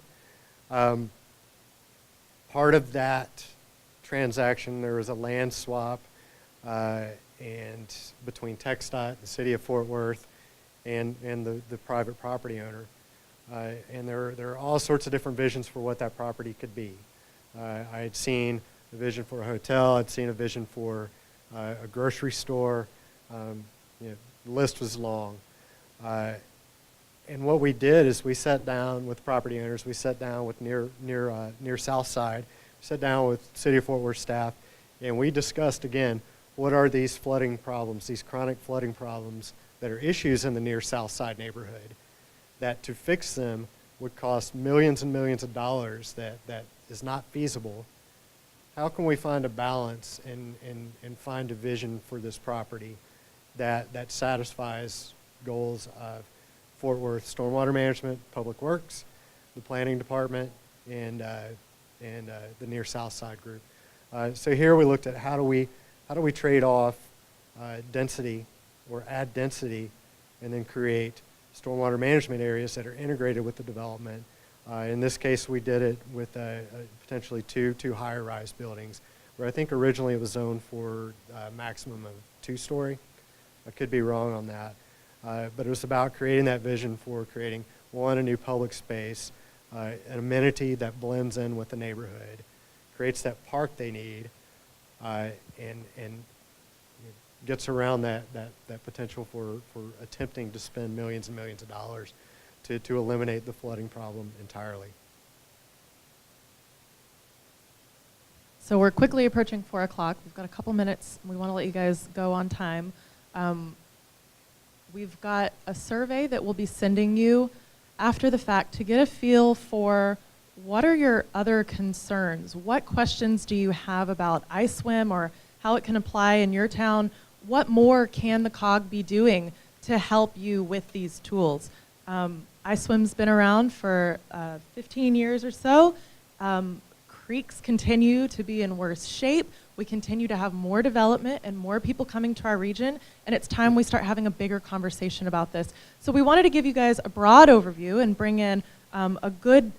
Part of that transaction, there was a land swap and between TxDOT, the city of Fort Worth, and the private property owner. And there are all sorts of different visions for what that property could be. I had seen a vision for a hotel. I'd seen a vision for a grocery store. The list was long. And what we did is we sat down with property owners. We sat down with near South Side. We sat down with City of Fort Worth staff, and we discussed again what are these flooding problems, these chronic flooding problems that are issues in the Near South Side neighborhood. That to fix them would cost millions and millions of dollars. That is not feasible how can we find a balance and find a vision for this property that satisfies goals of Fort Worth Stormwater Management, Public Works, the Planning Department, and the Near South Side group. So here we looked at how do we trade off density or add density and then create stormwater management areas that are integrated with the development. In this case, we did it with potentially two higher-rise buildings, where I think originally it was zoned for a maximum of 2-story. I could be wrong on that. But it was about creating that vision for creating, one, a new public space, an amenity that blends in with the neighborhood, creates that park they need, and gets around that potential for attempting to spend millions and millions of dollars to eliminate the flooding problem entirely. So we're quickly approaching 4 o'clock. We've got a couple minutes. We want to let you guys go on time. We've got a survey that we'll be sending you after the fact to get a feel for what are your other concerns. What questions do you have about iSWM or how it can apply in your town? What more can the COG be doing to help you with these tools? iSWM's been around for 15 years or so. Creeks continue to be in worse shape. We continue to have more development and more people coming to our region, and it's time we start having a bigger conversation about this. So we wanted to give you guys a broad overview and bring in a good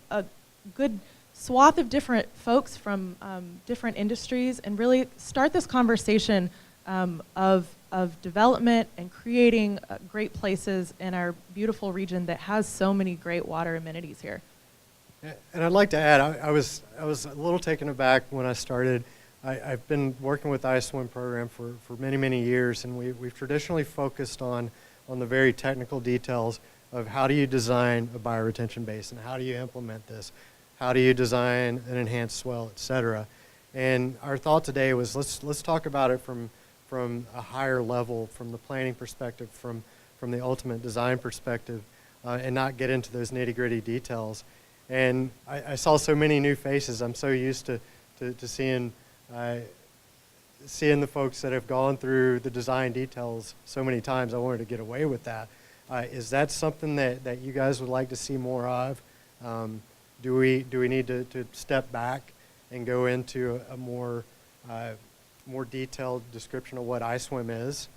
swath of different folks from different industries and really start this conversation of development and creating great places in our beautiful region that has so many great water amenities here. And I'd like to add, I was a little taken aback when I started. I've been working with the iSWM program for many, many years, and we've traditionally focused on the very technical details of how do you design a bioretention basin, how do you implement this, how do you design an enhanced swell, et cetera. And our thought today was let's talk about it from a higher level, from the planning perspective, from the ultimate design perspective, and not get into those nitty-gritty details. And I saw so many new faces. I'm so used to seeing the folks that have gone through the design details so many times. I wanted to get away with that. Is that something that you guys would like to see more of? Do we need to step back and go into a more detailed description of what iSWM is?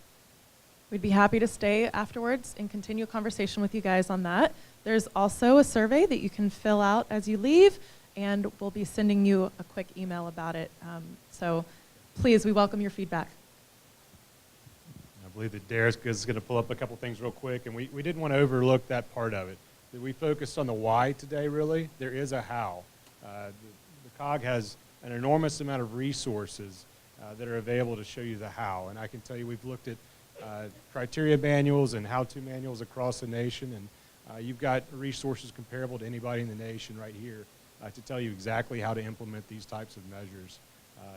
We'd be happy to stay afterwards and continue a conversation with you guys on that. There's also a survey that you can fill out as you leave, and we'll be sending you a quick email about it. So please, we welcome your feedback. I believe that Derek is going to pull up a couple things real quick, and we didn't want to overlook that part of it. We focused on the why today, really. There is a how. The COG has an enormous amount of resources that are available to show you the how, and I can tell you we've looked at criteria manuals and how-to manuals across the nation, and you've got resources comparable to anybody in the nation right here to tell you exactly how to implement these types of measures.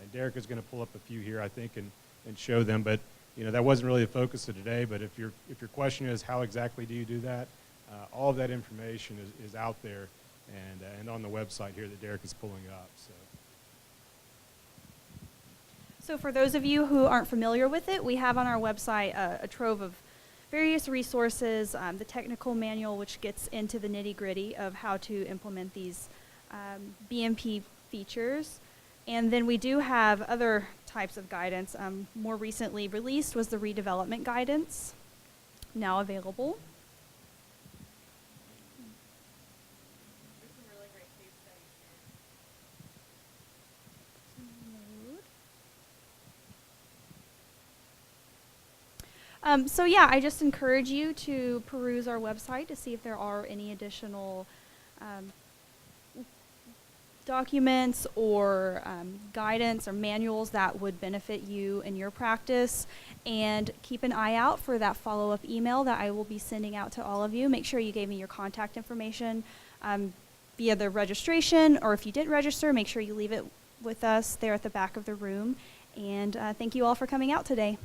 And Derek is going to pull up a few here, I think, and show them. But that wasn't really the focus of today. But if your question is how exactly do you do that, all of that information is out there and on the website here that Derek is pulling up. So for those of you who aren't familiar with it, we have on our website a trove of various resources, the technical manual, which gets into the nitty-gritty of how to implement these BMP features. And then we do have other types of guidance. More recently released was the redevelopment guidance, now available. So yeah, I just encourage you to peruse our website to see if there are any additional documents or guidance or manuals that would benefit you in your practice, and keep an eye out for that follow-up email that I will be sending out to all of you. Make sure you gave me your contact information via the registration, or if you didn't register, make sure you leave it with us there at the back of the room. And thank you all for coming out today.